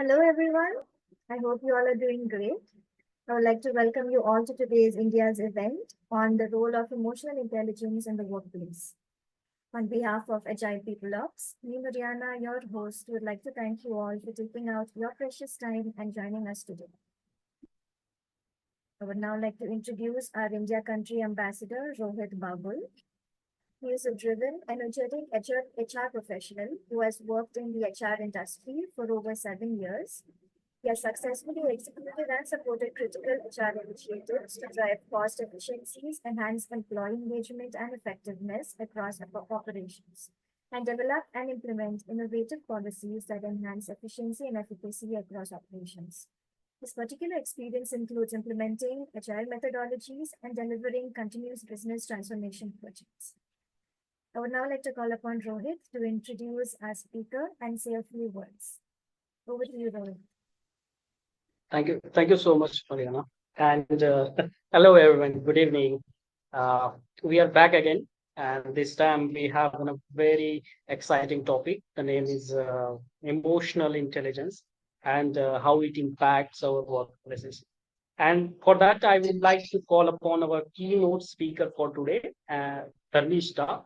Hello, everyone. I hope you all are doing great. I would like to welcome you all to today's India's event on the role of emotional intelligence in the workplace. On behalf of Agile People Ops, me, Mariana, your host, would like to thank you all for taking out your precious time and joining us today. I would now like to introduce our India Country Ambassador, Rohit Babul. He is a driven, energetic HR professional who has worked in the HR industry for over 7 years. He has successfully executed and supported critical HR initiatives to drive cost efficiencies, enhance employee engagement and effectiveness across operations, and develop and implement innovative policies that enhance efficiency and efficacy across operations. His particular experience includes implementing agile methodologies and delivering continuous business transformation projects. I would now like to call upon Rohit to introduce our speaker and say a few words. Over to you, Rohit. Thank you so much, Mariana. And hello, everyone. Good evening. Uh, we are back again, and this time we have a very exciting topic. The name is emotional intelligence and how it impacts our workplaces. And for that, I would like to call upon our keynote speaker for today, Dharmishta.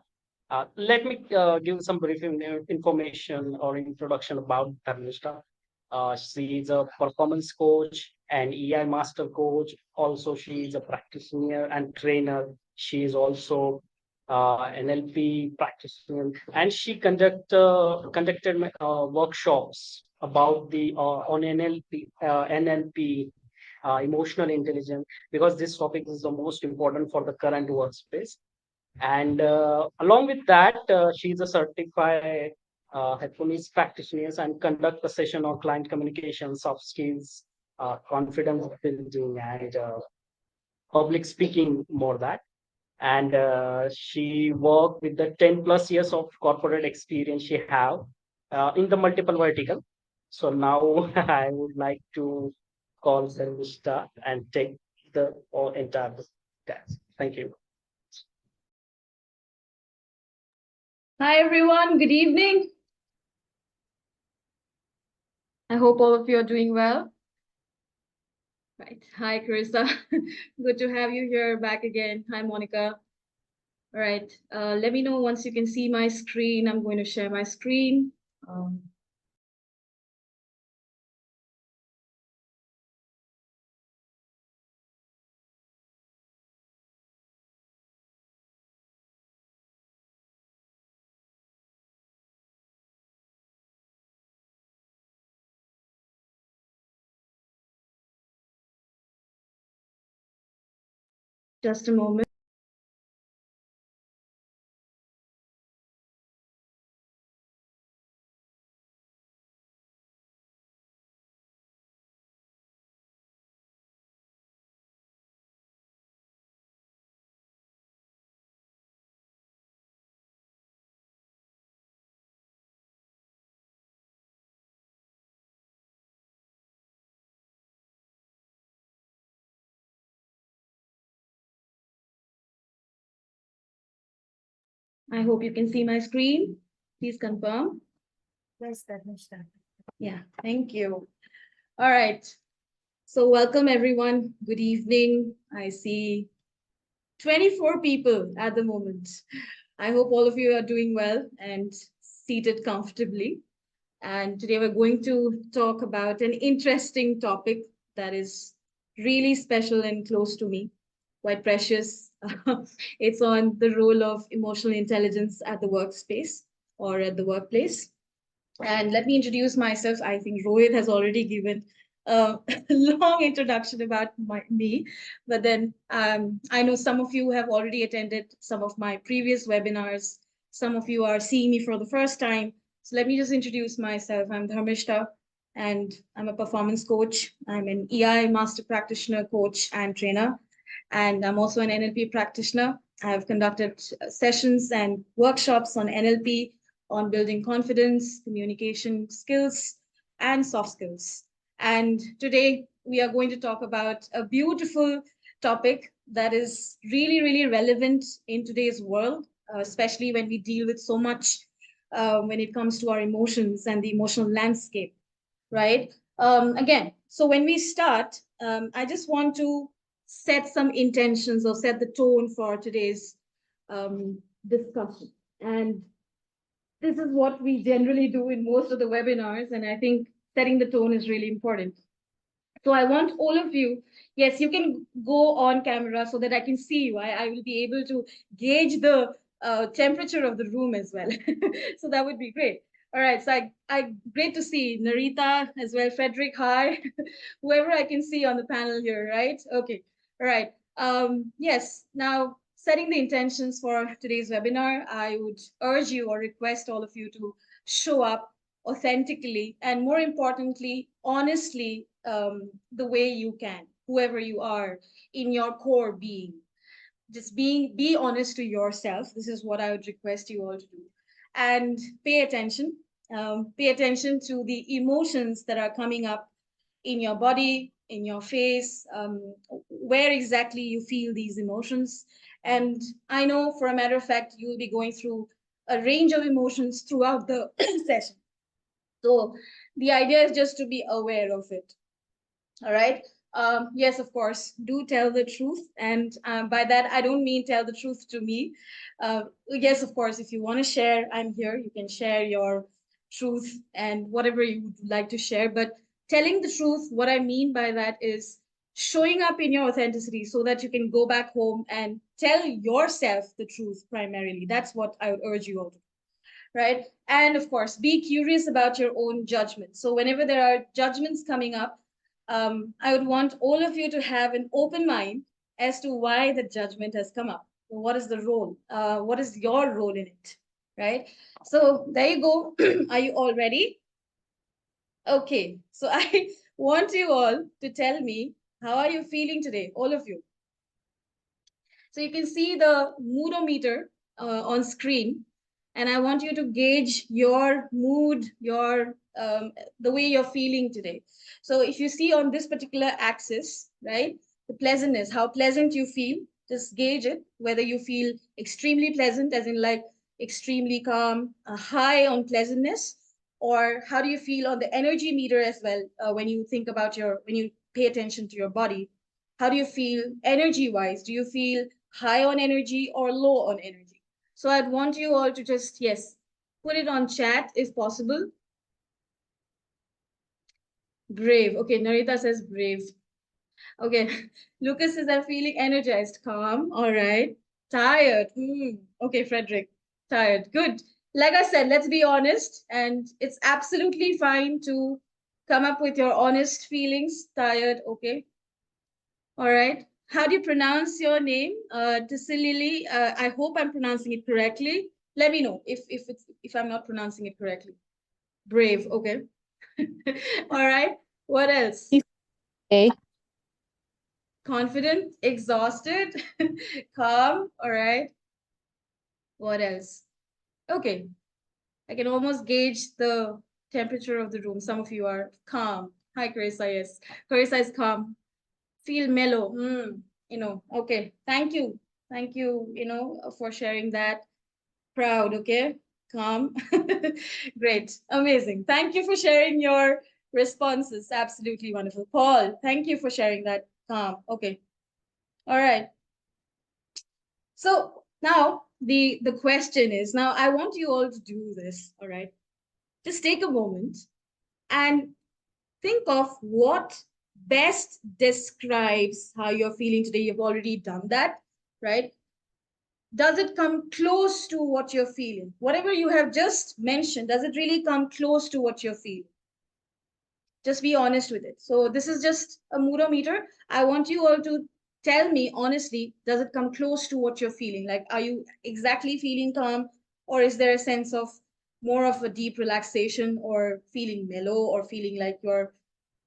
Let me give some brief information or introduction about Dharmishta. She is a performance coach and EI master coach. Also, she is a practitioner and trainer. She is also NLP practitioner, and she conducted workshops about the on NLP, emotional intelligence, because this topic is the most important for the current workspace. And along with that, she's a certified headphonist practitioner and conduct a session on client communication, soft skills, confidence building, and public speaking, more that. And she worked with the 10 plus years of corporate experience she have in the multiple vertical. So now I would like to call Sarvishta and take the entire task. Thank you. Hi everyone, good evening. I hope all of you are doing well. Right. Hi, Carissa. Good to have you here back again. Hi, Monica. All right. Let me know once you can see my screen. I'm going to share my screen. Just a moment. I hope you can see my screen. Please confirm. Yes, Dharmishta. Yeah, thank you. All right. So welcome everyone. Good evening. I see 24 people at the moment. I hope all of you are doing well and seated comfortably. And today we're going to talk about an interesting topic that is really special and close to me, quite precious. It's on the role of emotional intelligence at the workspace or at the workplace. And let me introduce myself. I think Rohit has already given a long introduction about me, but then I know some of you have already attended some of my previous webinars. Some of you are seeing me for the first time. So let me just introduce myself. I'm Dharmishta, and I'm a performance coach. I'm an EI master practitioner, coach, and trainer. And I'm also an NLP practitioner. I have conducted sessions and workshops on NLP, on building confidence, communication skills, and soft skills. And today we are going to talk about a beautiful topic that is really, really relevant in today's world, especially when we deal with so much when it comes to our emotions and the emotional landscape, right? Again, so when we start, I just want to set some intentions or set the tone for today's discussion. And this is what we generally do in most of the webinars. And I think setting the tone is really important. So I want all of you, yes, you can go on camera so that I can see you. I will be able to gauge the temperature of the room as well. So that would be great. All right, so I great to see Narita as well, Frederick, hi, whoever I can see on the panel here, right? Okay, all right. Yes, now setting the intentions for today's webinar, I would urge you or request all of you to show up authentically and more importantly, honestly, the way you can, whoever you are in your core being. Just be honest to yourself. This is what I would request you all to do. And pay attention. Pay attention to the emotions that are coming up in your body, in your face, where exactly you feel these emotions. And I know for a matter of fact, you'll be going through a range of emotions throughout the session. So the idea is just to be aware of it. All right. Yes, of course, do tell the truth. And by that, I don't mean tell the truth to me. Yes, of course, if you want to share, I'm here. You can share your truth and whatever you would like to share. But telling the truth, what I mean by that is showing up in your authenticity so that you can go back home and tell yourself the truth primarily. That's what I would urge you all to do, right? And of course, be curious about your own judgment. So whenever there are judgments coming up, I would want all of you to have an open mind as to why the judgment has come up. What is the role? What is your role in it, right? So there you go. Are you all ready? Okay, so I want you all to tell me, how are you feeling today, all of you? So you can see the moodometer on screen, and I want you to gauge your mood, your the way you're feeling today. So if you see on this particular axis, right, the pleasantness, how pleasant you feel, just gauge it, whether you feel extremely pleasant, as in like extremely calm, high on pleasantness, or how do you feel on the energy meter as well, when you think about when you pay attention to your body. How do you feel energy wise? Do you feel high on energy or low on energy? So I'd want you all to just, yes, put it on chat if possible. Brave. Okay, Narita says brave. Okay, Lucas says I'm feeling energized, calm. All right. Tired. Okay, Frederick, tired. Good. Like I said, let's be honest, and it's absolutely fine to come up with your honest feelings. Tired. Okay. All right. How do you pronounce your name? Tasilili. I hope I'm pronouncing it correctly. Let me know if I'm not pronouncing it correctly. Brave. Okay. All right. What else? Okay. Confident, exhausted, calm. All right. What else? Okay. I can almost gauge the temperature of the room. Some of you are calm. Hi, Carissa. Yes. Carissa is calm. Feel mellow. Okay. Thank you. Thank you, for sharing that. Proud. Okay. Calm. Great. Amazing. Thank you for sharing your responses. Absolutely wonderful. Paul, thank you for sharing that. Calm. Okay. All right. So now the question is, now I want you all to do this. All right. Just take a moment and think of what best describes how you're feeling today. You've already done that, right? Does it come close to what you're feeling? Whatever you have just mentioned, does it really come close to what you're feeling? Just be honest with it. So this is just a moodometer. I want you all to tell me honestly, does it come close to what you're feeling? Like, are you exactly feeling calm, or is there a sense of more of a deep relaxation, or feeling mellow, or feeling like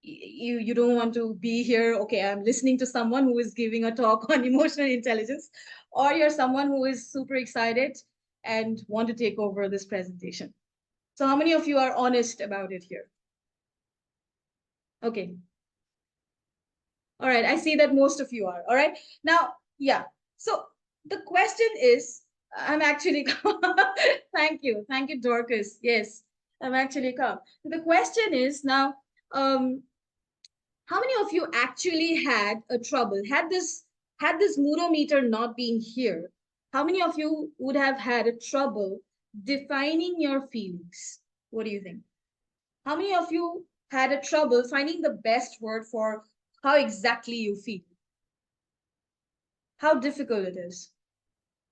you don't want to be here? Okay, I'm listening to someone who is giving a talk on emotional intelligence, or you're someone who is super excited and want to take over this presentation. So how many of you are honest about it here? Okay. All right, I see that most of you are. All right. Now, yeah. So the question is, I'm actually calm. Thank you. Thank you, Dorcas. Yes, I'm actually calm. The question is now, um, how many of you actually had a trouble? Had this moodometer not been here, how many of you would have had a trouble defining your feelings? What do you think? How many of you had a trouble finding the best word for how exactly you feel? How difficult it is?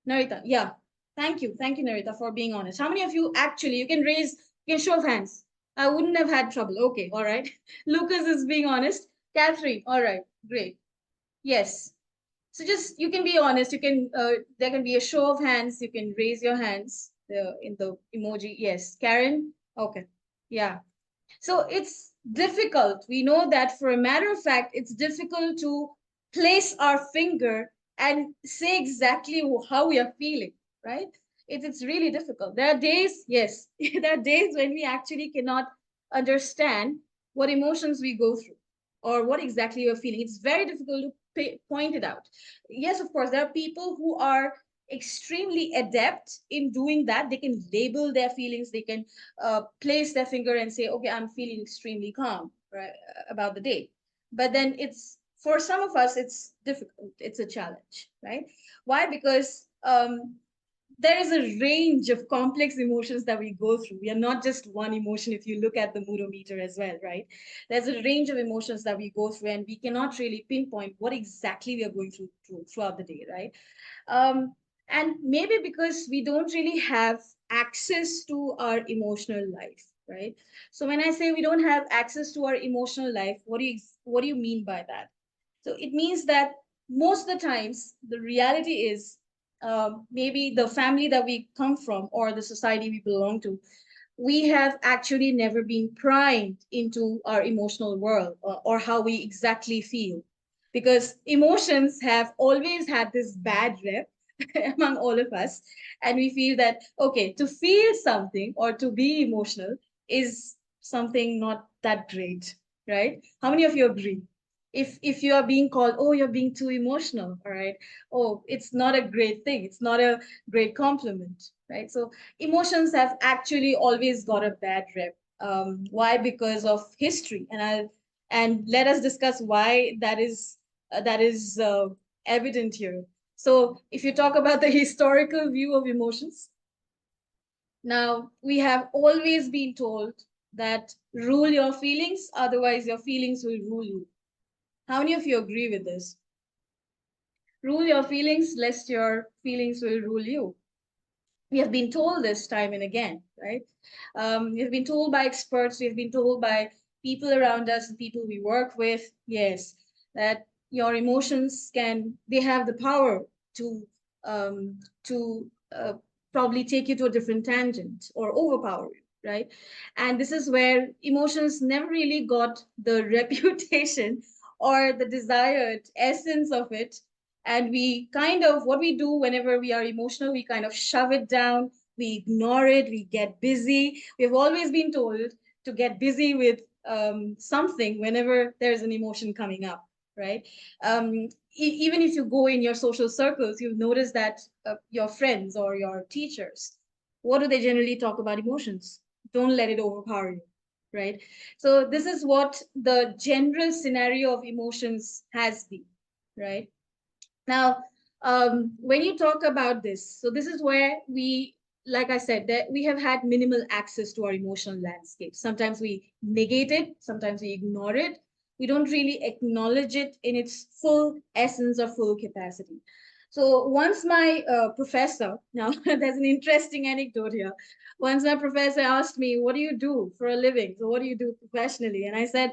Narita, yeah. Thank you. Thank you, Narita, for being honest. How many of you actually, you can show of hands. I wouldn't have had trouble. Okay, all right. Lucas is being honest. Catherine, all right, great. Yes. So just, you can be honest. There can be a show of hands. You can raise your hands in the emoji. Yes. Karen, okay. Yeah. So it's difficult. We know that for a matter of fact, it's difficult to place our finger and say exactly how we are feeling, right? It's really difficult. There are days, yes, there are days when we actually cannot understand what emotions we go through or what exactly you're feeling. It's very difficult to point it out. Yes, of course, there are people who are extremely adept in doing that. They can label their feelings, they can place their finger and say, okay, I'm feeling extremely calm, right, about the day. But then it's, for some of us, it's difficult. It's a challenge, right? Why? Because there is a range of complex emotions that we go through. We are not just one emotion if you look at the moodometer as well, right? There's a range of emotions that we go through, and we cannot really pinpoint what exactly we are going throughout the day, right? And maybe because we don't really have access to our emotional life, right? So when I say we don't have access to our emotional life, what do you mean by that? So it means that most of the times the reality is, maybe the family that we come from or the society we belong to, we have actually never been primed into our emotional world, or how we exactly feel, because emotions have always had this bad rep among all of us. And we feel that, okay, to feel something or to be emotional is something not that great, right? How many of you agree? If you are being called, oh, you're being too emotional, all right, oh, it's not a great thing, it's not a great compliment, right? So emotions have actually always got a bad rep. Why? Because of history. And let us discuss why that is evident here. So if you talk about the historical view of emotions, now we have always been told that rule your feelings, otherwise your feelings will rule you. How many of you agree with this? Rule your feelings, lest your feelings will rule you. We have been told this time and again, right? We have been told by experts, we have been told by people around us and people we work with, yes, that your emotions they have the power to probably take you to a different tangent or overpower you, right? And this is where emotions never really got the reputation or the desired essence of it. And we kind of, what we do whenever we are emotional, we kind of shove it down, we ignore it, we get busy. We've always been told to get busy with something whenever there's an emotion coming up, right? Even if you go in your social circles, you'll notice that your friends or your teachers, what do they generally talk about? Emotions. Don't let it overpower you, right? So this is what the general scenario of emotions has been, right? Now, when you talk about this, so this is where we, like I said, that we have had minimal access to our emotional landscape. Sometimes we negate it, sometimes we ignore it. We don't really acknowledge it in its full essence or full capacity. So once my professor, now there's an interesting anecdote here. Once my professor asked me, what do you do for a living? So what do you do professionally? And I said,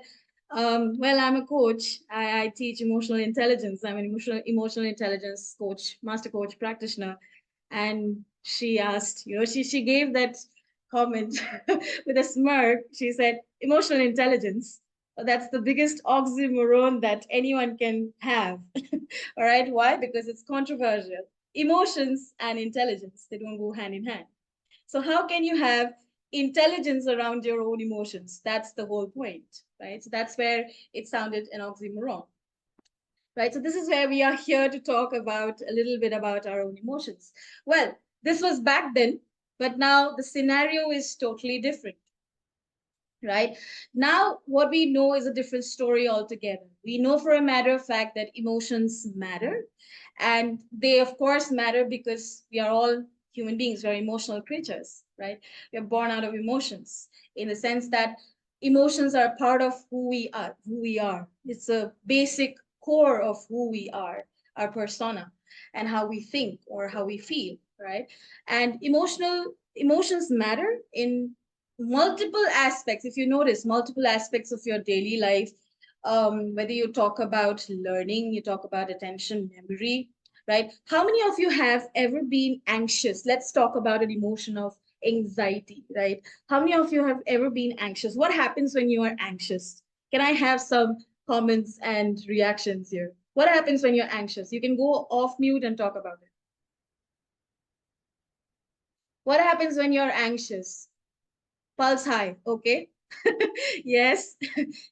well, I'm a coach. I teach emotional intelligence. I'm an emotional intelligence coach, master coach, practitioner. And she asked, she gave that comment with a smirk. She said, emotional intelligence. That's the biggest oxymoron that anyone can have. All right. Why? Because it's controversial. Emotions and intelligence, they don't go hand in hand. So how can you have intelligence around your own emotions? That's the whole point, right? So that's where it sounded an oxymoron, right? So this is where we are here to talk about a little bit about our own emotions. Well, this was back then, but now the scenario is totally different, right? Now, what we know is a different story altogether. We know for a matter of fact that emotions matter. And they, of course, matter because we are all human beings, we're emotional creatures, right? We're born out of emotions in the sense that emotions are part of who we are. It's a basic core of who we are, our persona, and how we think or how we feel, right? And emotions matter in multiple aspects. If you notice, multiple aspects of your daily life, whether you talk about learning, you talk about attention, memory, right? How many of you have ever been anxious? Let's talk about an emotion of anxiety, right? How many of you have ever been anxious? What happens when you are anxious? Can I have some comments and reactions here? What happens when you're anxious? You can go off mute and talk about it. What happens when you're anxious? Pulse high, okay? Yes,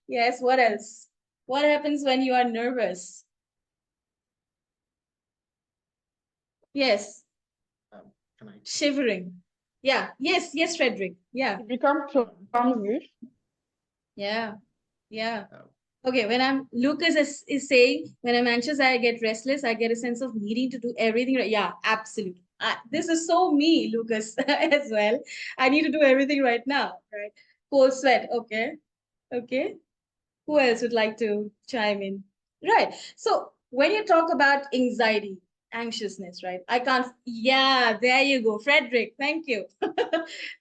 yes, what else? What happens when you are nervous? Yes, Can I? shivering. Yeah, yes, Frederick. Yeah, It becomes clumsy. yeah, yeah. Oh. Okay, when Lucas is saying, when I'm anxious, I get restless, I get a sense of needing to do everything right. Yeah, absolutely. This is so me, Lucas, as well. I need to do everything right now, right? Cold sweat, okay, okay. Who else would like to chime in? Right. So when you talk about anxiety, anxiousness, right? I can't. Yeah, there you go, Frederick. Thank you,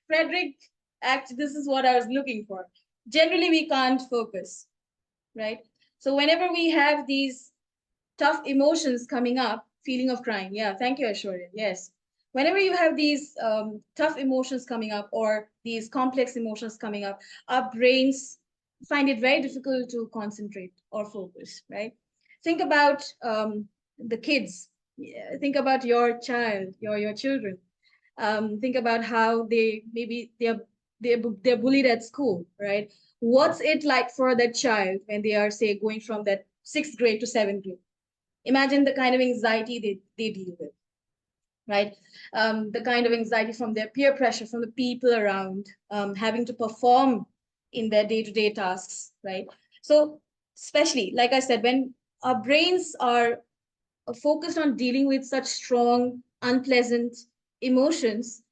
Frederick. Actually, this is what I was looking for. Generally, we can't focus, right? So whenever we have these tough emotions coming up, feeling of crying. Yeah, thank you, Aishwarya. Yes. Whenever you have these tough emotions coming up or these complex emotions coming up, our brains find it very difficult to concentrate or focus, right? Think about the kids. Yeah, think about your child, your children. Think about how they maybe they're bullied at school, right? What's it like for that child when they are, say, going from that sixth grade to seventh grade? Imagine the kind of anxiety they deal with, right? The kind of anxiety from their peer pressure, from the people around, having to perform in their day-to-day tasks, right? So especially, like I said, when our brains are focused on dealing with such strong, unpleasant emotions,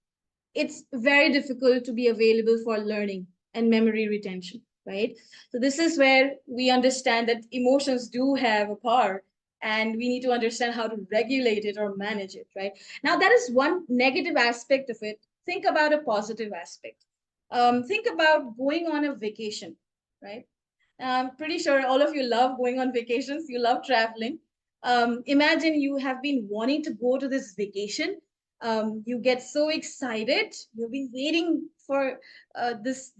it's very difficult to be available for learning and memory retention, right? So this is where we understand that emotions do have a power and we need to understand how to regulate it or manage it, right? Now, that is one negative aspect of it. Think about a positive aspect. Think about going on a vacation, right? I'm pretty sure all of you love going on vacations. You love traveling. Imagine you have been wanting to go to this vacation. You get so excited. You've been waiting for this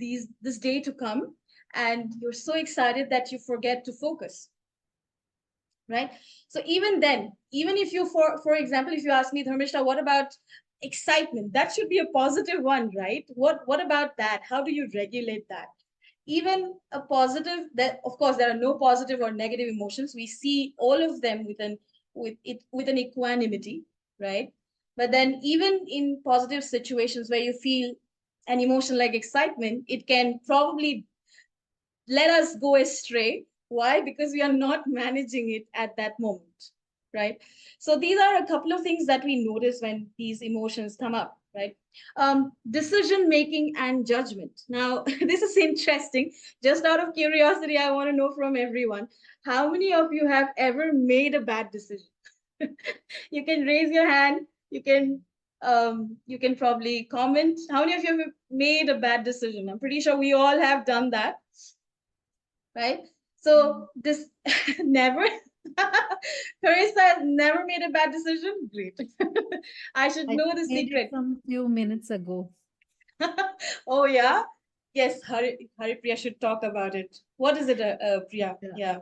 day to come, and you're so excited that you forget to focus, right? So even then, even if you, for example, if you ask me, Dharmishta, what about excitement? That should be a positive one, right? What about that? How do you regulate that? Even a positive, that of course there are no positive or negative emotions. We see all of them with an equanimity, right? But then even in positive situations where you feel an emotion like excitement, it can probably let us go astray. Why? Because we are not managing it at that moment, right? So these are a couple of things that we notice when these emotions come up, right? Decision making and judgment. Now, this is interesting. Just out of curiosity, I want to know from everyone, how many of you have ever made a bad decision? You can raise your hand. You can probably comment. How many of you have made a bad decision? I'm pretty sure we all have done that, right? So this never, Carissa has never made a bad decision. Great. I should I know the made it secret. some few minutes ago. Oh yeah, yes. Hari Priya should talk about it. What is it, Priya? Yeah. Yeah,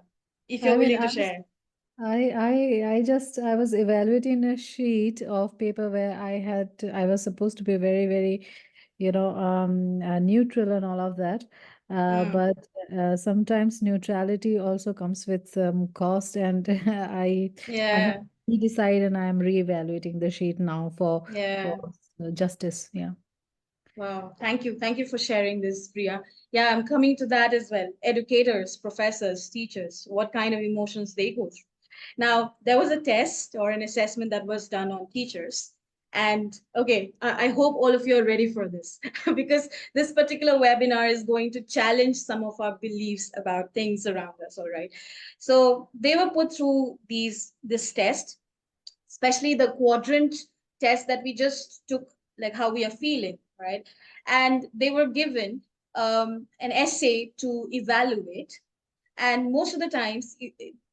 if I you're mean, willing to share. I was evaluating a sheet of paper where I was supposed to be very, very, neutral and all of that. Mm, But sometimes neutrality also comes with some cost, and I have yeah, to decide, and I am reevaluating the sheet now for yeah. justice. Yeah. Wow, thank you. Thank you for sharing this, Priya. Yeah, I'm coming to that as well. Educators, professors, teachers, what kind of emotions they go through. Now, there was a test or an assessment that was done on teachers. And okay, I hope all of you are ready for this because this particular webinar is going to challenge some of our beliefs about things around us. All right. So they were put through this test, especially the quadrant test that we just took, like how we are feeling, right? And they were given an essay to evaluate. And most of the times,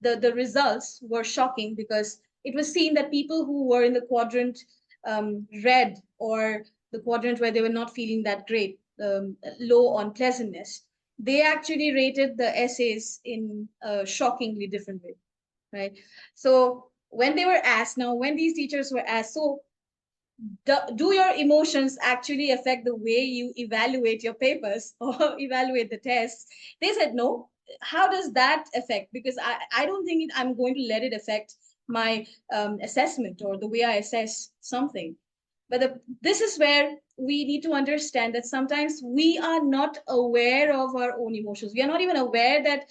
the results were shocking because it was seen that people who were in the quadrant red, or the quadrant where they were not feeling that great, low on pleasantness, they actually rated the essays in a shockingly different way, right? So when they were asked, now when these teachers were asked, so do your emotions actually affect the way you evaluate your papers or evaluate the tests? They said no. How does that affect? Because I don't think I'm going to let it affect my assessment or the way I assess something. But this is where we need to understand that sometimes we are not aware of our own emotions. We are not even aware that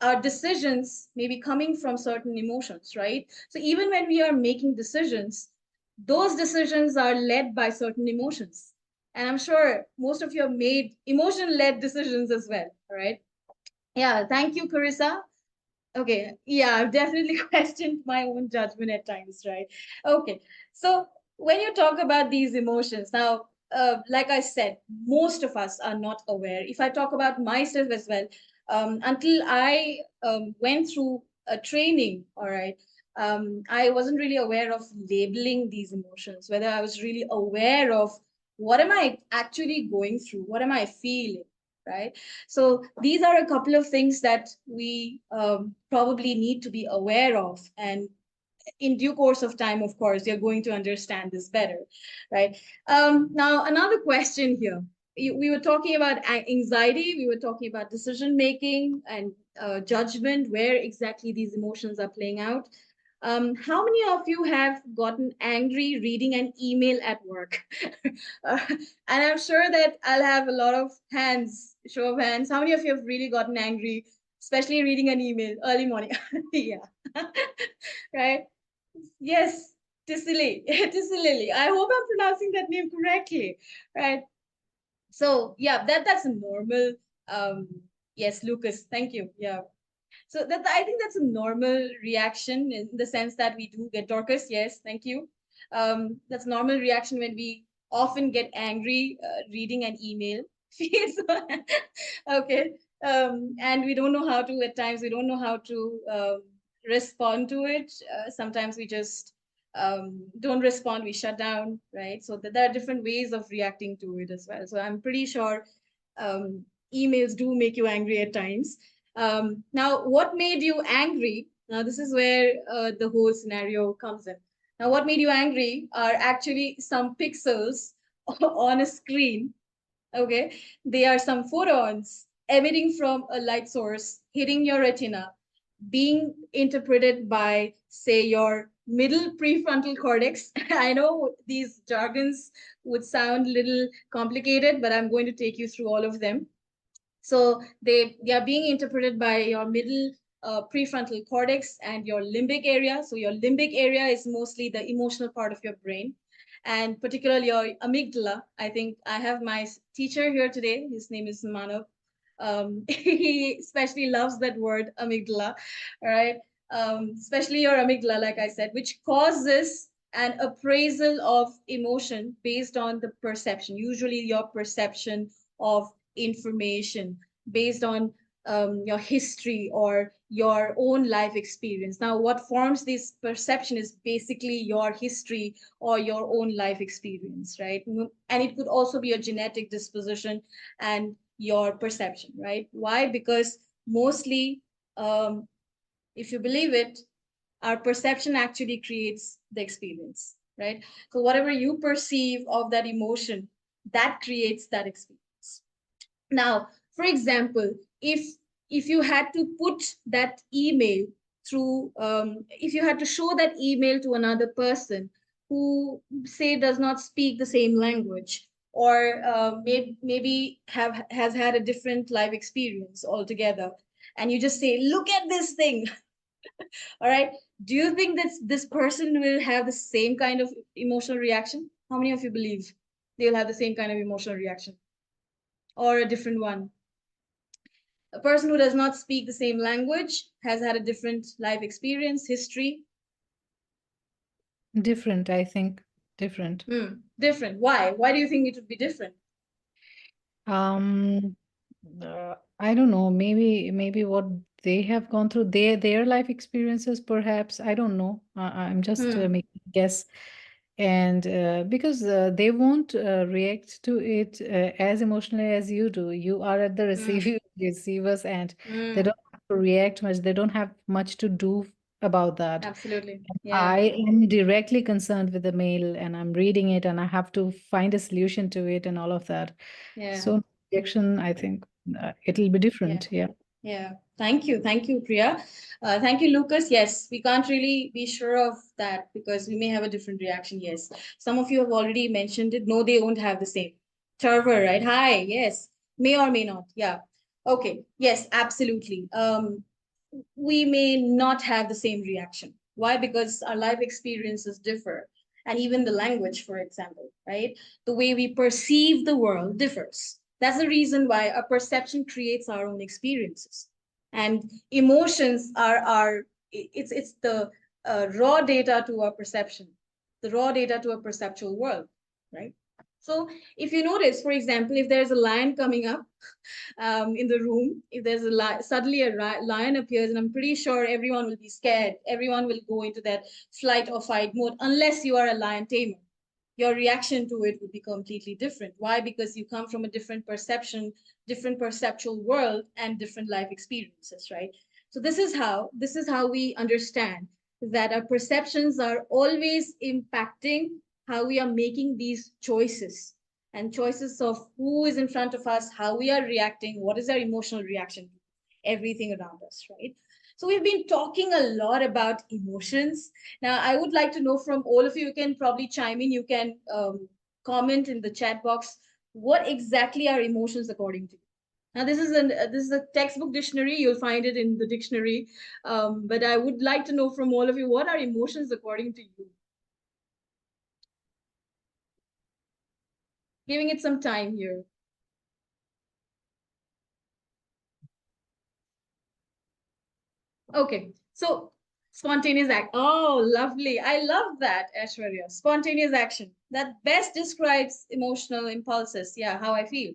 our decisions may be coming from certain emotions, right? So even when we are making decisions, those decisions are led by certain emotions. And I'm sure most of you have made emotion-led decisions as well, all right? Yeah, thank you, Carissa. Okay, yeah, I've definitely questioned my own judgment at times, right? Okay, so when you talk about these emotions, now, like I said, most of us are not aware. If I talk about myself as well, until I went through a training, all right, I wasn't really aware of labeling these emotions, whether I was really aware of what am I actually going through, what am I feeling, right? So these are a couple of things that we probably need to be aware of. And in due course of time, of course, you're going to understand this better, right? Now, another question here. We were talking about anxiety, we were talking about decision making and judgment, where exactly these emotions are playing out. How many of you have gotten angry reading an email at work? And I'm sure that I'll have a lot of hands, show of hands. How many of you have really gotten angry, especially reading an email early morning? Yeah, right. Yes, Tisili, Tisilili. I hope I'm pronouncing that name correctly, right? So yeah, that's a normal. Um, yes, Lucas, thank you. Yeah, so that I think that's a normal reaction in the sense that we do get Dorcas. Yes, thank you. That's normal reaction when we often get angry reading an email. Okay. And we don't know how to, at times we don't know how to respond to it. Sometimes we just don't respond, we shut down, right? So there are different ways of reacting to it as well. So I'm pretty sure um, emails do make you angry at times. Now, what made you angry? Now, this is where the whole scenario comes in. Now, what made you angry are actually some pixels on a screen. Okay, they are some photons emitting from a light source, hitting your retina, being interpreted by, say, your middle prefrontal cortex. I know these jargons would sound a little complicated, but I'm going to take you through all of them. So they are being interpreted by your middle prefrontal cortex and your limbic area. So your limbic area is mostly the emotional part of your brain, and particularly your amygdala. I think I have my teacher here today. His name is Manav. He especially loves that word amygdala, all right? Especially your amygdala, like I said, which causes an appraisal of emotion based on the perception, usually your perception of information based on your history or your own life experience. Now, what forms this perception is basically your history or your own life experience, right? And it could also be a genetic disposition and your perception, right? Why? Because mostly, if you believe it, our perception actually creates the experience, right? So whatever you perceive of that emotion, that creates that experience. Now, for example, if you had to put that email through, if you had to show that email to another person who, say, does not speak the same language, or maybe has had a different life experience altogether, and you just say, look at this thing. All right, do you think that this person will have the same kind of emotional reaction? How many of you believe they'll have the same kind of emotional reaction or a different one? A person who does not speak the same language, has had a different life experience, history. Different, I think. Different. Different. Why do you think it would be different? Um, I don't know. Maybe what they have gone through, their life experiences, perhaps. I don't know. I'm just making a guess. And because they won't react to it as emotionally as you do. You are at the receiver's end. They don't have to react much. They don't have much to do about that. Absolutely. Yeah. I am directly concerned with the mail, and I'm reading it, and I have to find a solution to it and all of that. Yeah. So reaction, I think it'll be different. Yeah. Yeah. Thank you, Priya. Thank you, Lucas. Yes, we can't really be sure of that because we may have a different reaction. Yes, some of you have already mentioned it. No, they won't have the same. Trevor, right? Hi. Yes, may or may not. Yeah. Okay. Yes, absolutely. We may not have the same reaction. Why? Because our life experiences differ, and even the language, for example, right? The way we perceive the world differs. That's the reason why our perception creates our own experiences, and emotions are it's the raw data to our perception, the raw data to a perceptual world, right? So if you notice, for example, if there's a lion coming up in the room, if there's suddenly a lion appears, and I'm pretty sure everyone will be scared. Everyone will go into that flight or fight mode unless you are a lion tamer. Your reaction to it would be completely different. Why? Because you come from a different perception, different perceptual world, and different life experiences, right? So this is how we understand that our perceptions are always impacting how we are making these choices, and choices of who is in front of us, how we are reacting, what is our emotional reaction to everything around us, right? So we've been talking a lot about emotions. Now, I would like to know from all of you, you can probably chime in, you can comment in the chat box, what exactly are emotions according to you? Now, this is a textbook dictionary. You'll find it in the dictionary. But I would like to know from all of you, what are emotions according to you? Giving it some time here. Okay, so spontaneous act. Oh, lovely. I love that, Ashwarya. Spontaneous action. That best describes emotional impulses. Yeah, how I feel.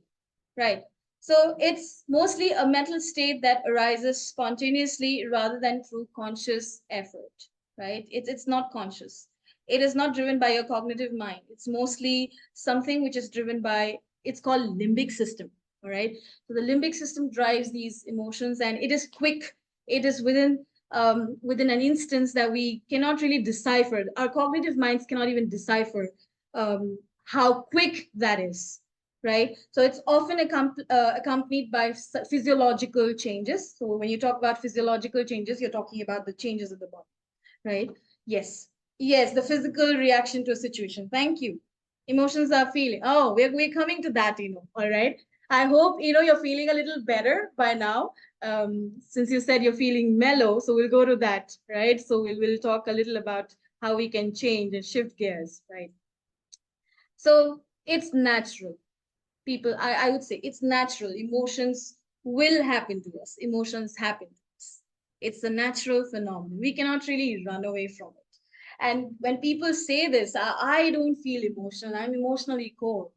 Right. So it's mostly a mental state that arises spontaneously rather than through conscious effort. Right. It's not conscious. It is not driven by your cognitive mind. It's mostly something which is driven by, it's called limbic system. All right. So the limbic system drives these emotions, and it is quick. It is within an instance that we cannot really decipher. Our cognitive minds cannot even decipher how quick that is, right? So it's often accompanied by physiological changes. So when you talk about physiological changes, you're talking about the changes of the body, right? Yes, yes, the physical reaction to a situation. Thank you. Emotions are feeling. Oh, we're coming to that, all right? I hope, you're feeling a little better by now. Since you said you're feeling mellow, so we'll go to that, right? So we'll talk a little about how we can change and shift gears, right? So it's natural. People, I would say it's natural. Emotions will happen to us. Emotions happen to us. It's a natural phenomenon. We cannot really run away from it. And when people say this, I don't feel emotional, I'm emotionally cold.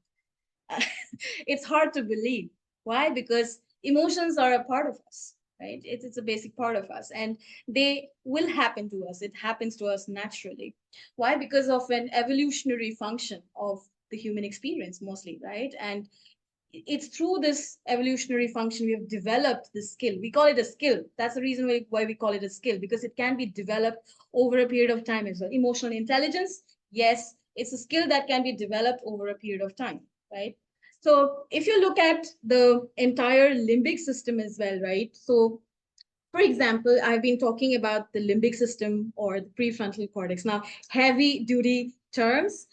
It's hard to believe. Why? Because emotions are a part of us, right? It's a basic part of us, and they will happen to us. It happens to us naturally. Why? Because of an evolutionary function of the human experience, mostly, right? And it's through this evolutionary function we have developed the skill. We call it a skill. That's the reason why we call it a skill, because it can be developed over a period of time as well. Emotional intelligence, yes, it's a skill that can be developed over a period of time, right? So if you look at the entire limbic system as well, right? So for example, I've been talking about the limbic system or the prefrontal cortex. Now, heavy duty terms.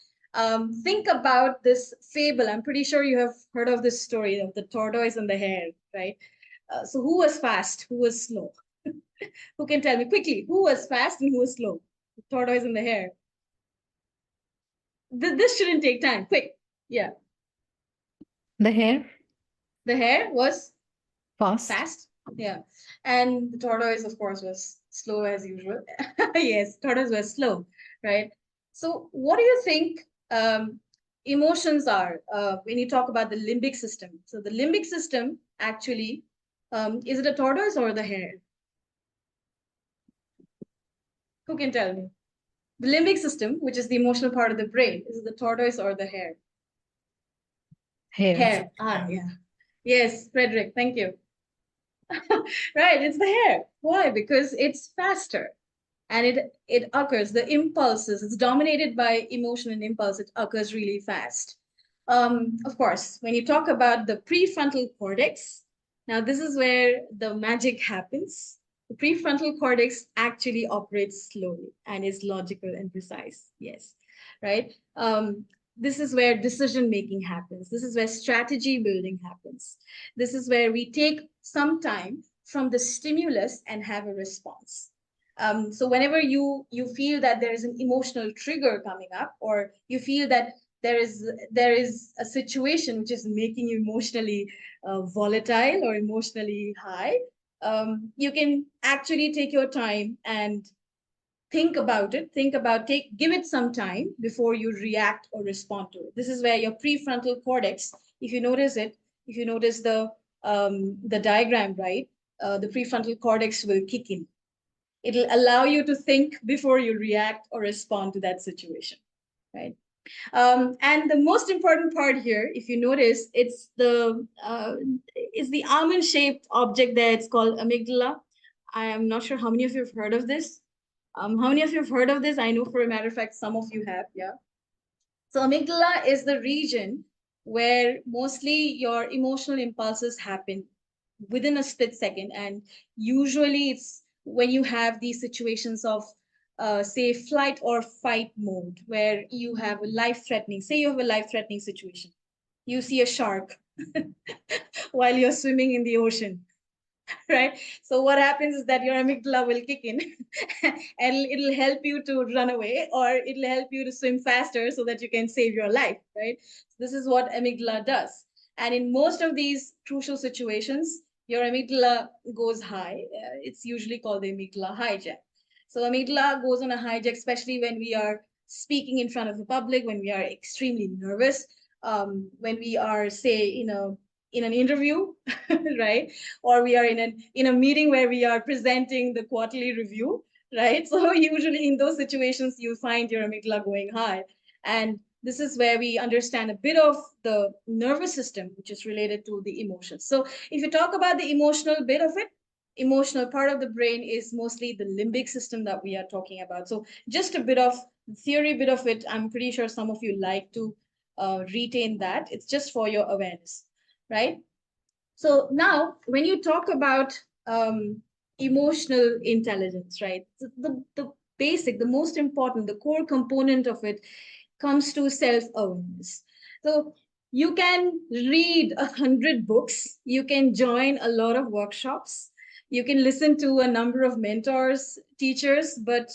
Think about this fable. I'm pretty sure you have heard of this story of the tortoise and the hare, right? So who was fast? Who was slow? Who can tell me quickly? Who was fast and who was slow? The tortoise and the hare. This shouldn't take time. Quick. Yeah. The hare, The hare was fast. fast. Yeah. And the tortoise, of course, was slow as usual. Yes, tortoise was slow, right? So what do you think emotions are when you talk about the limbic system? So the limbic system actually, is it a tortoise or the hare? Who can tell me? The limbic system, which is the emotional part of the brain, is it the tortoise or the hare? Hare. Hare. Ah, yeah. Yes, Frederick, thank you. Right, it's the hare. Why? Because it's faster and it occurs, the impulses, it's dominated by emotion and impulse, it occurs really fast. Of course, when you talk about the prefrontal cortex, now this is where the magic happens. The prefrontal cortex actually operates slowly and is logical and precise. Yes, right? This is where decision making happens. This is where strategy building happens. This is where we take some time from the stimulus and have a response. So whenever you feel that there is an emotional trigger coming up, or you feel that there is a situation which is making you emotionally volatile or emotionally high, you can actually take your time and think about it. Give it some time before you react or respond to it. This is where your prefrontal cortex, if you notice it, if you notice the diagram, right, the prefrontal cortex will kick in. It'll allow you to think before you react or respond to that situation, right? And the most important part here, if you notice, it's the almond-shaped object there. It's called amygdala. I am not sure how many of you have heard of this. How many of you have heard of this? I know for a matter of fact, some of you have, yeah. So amygdala is the region where mostly your emotional impulses happen within a split second. And usually it's when you have these situations of, say, flight or fight mode, where you have a life-threatening, say you have a life-threatening situation. You see a shark while you're swimming in the ocean. Right? So what happens is that your amygdala will kick in and it'll help you to run away, or it'll help you to swim faster so that you can save your life, right? So this is what amygdala does. And in most of these crucial situations, your amygdala goes high. It's usually called the amygdala hijack. So amygdala goes on a hijack, especially when we are speaking in front of the public, when we are extremely nervous, when we are, say, in an interview, right? Or we are in a meeting where we are presenting the quarterly review, right? So usually in those situations, you find your amygdala going high. And this is where we understand a bit of the nervous system, which is related to the emotions. So if you talk about the emotional bit of it, emotional part of the brain is mostly the limbic system that we are talking about. So just a bit of theory bit of it, I'm pretty sure some of you like to retain that. It's just for your awareness, right? So now, when you talk about emotional intelligence, right, the basic, the most important, the core component of it comes to self-awareness. So you can read 100 books, you can join a lot of workshops, you can listen to a number of mentors, teachers, but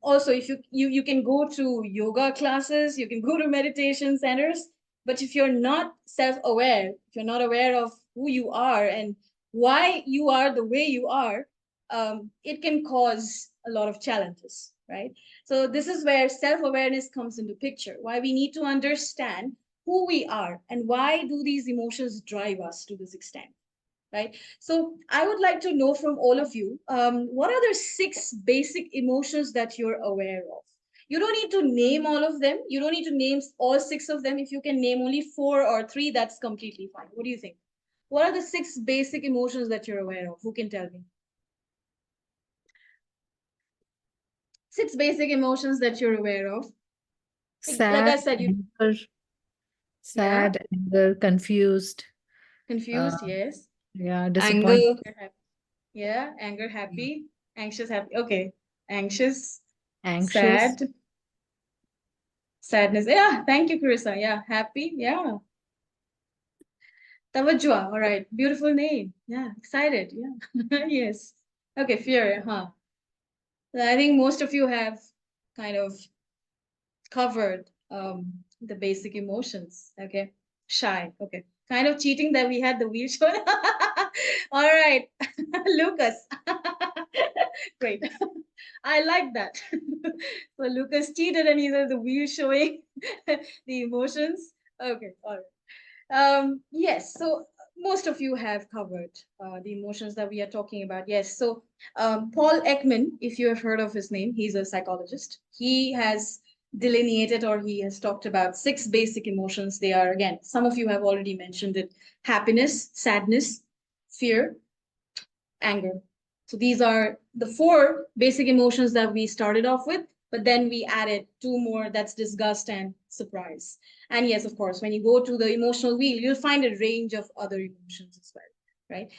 also if you can go to yoga classes, you can go to meditation centers, but if you're not self-aware, if you're not aware of who you are and why you are the way you are, it can cause a lot of challenges, right? So this is where self-awareness comes into picture, why we need to understand who we are and why do these emotions drive us to this extent, right? So I would like to know from all of you, what are the 6 basic emotions that you're aware of? You don't need to name all of them. You don't need to name all 6 of them. If you can name only 4 or 3, that's completely fine. What do you think? What are the 6 basic emotions that you're aware of? Who can tell me? 6 basic emotions that you're aware of. Like I Sad, said, anger, sad, anger, confused. confused, yes. Yeah, Anger, disappointed. yeah, anger, happy, anxious, happy. Okay, anxious, Anxious. sad, Sadness. Yeah, thank you, Carissa. Yeah, happy. Yeah. Tawajjua. All right. Beautiful name. Yeah, excited. Yeah. Yes. Okay, fear. Huh. I think most of you have kind of covered the basic emotions. Okay. Shy. Okay. Kind of cheating that we had the wheel show. All right. Lucas. Great. I like that. So Lucas cheated and he's the wheel showing the emotions. Okay. All right. Yes, so most of you have covered the emotions that we are talking about. Yes, so Paul Ekman, if you have heard of his name, he's a psychologist. He has delineated or he has talked about 6 basic emotions. They are, again, some of you have already mentioned it: happiness, sadness, fear, anger. So these are the 4 basic emotions that we started off with, but then we added 2 more, that's disgust and surprise. And yes, of course, when you go to the emotional wheel, you'll find a range of other emotions as well, right?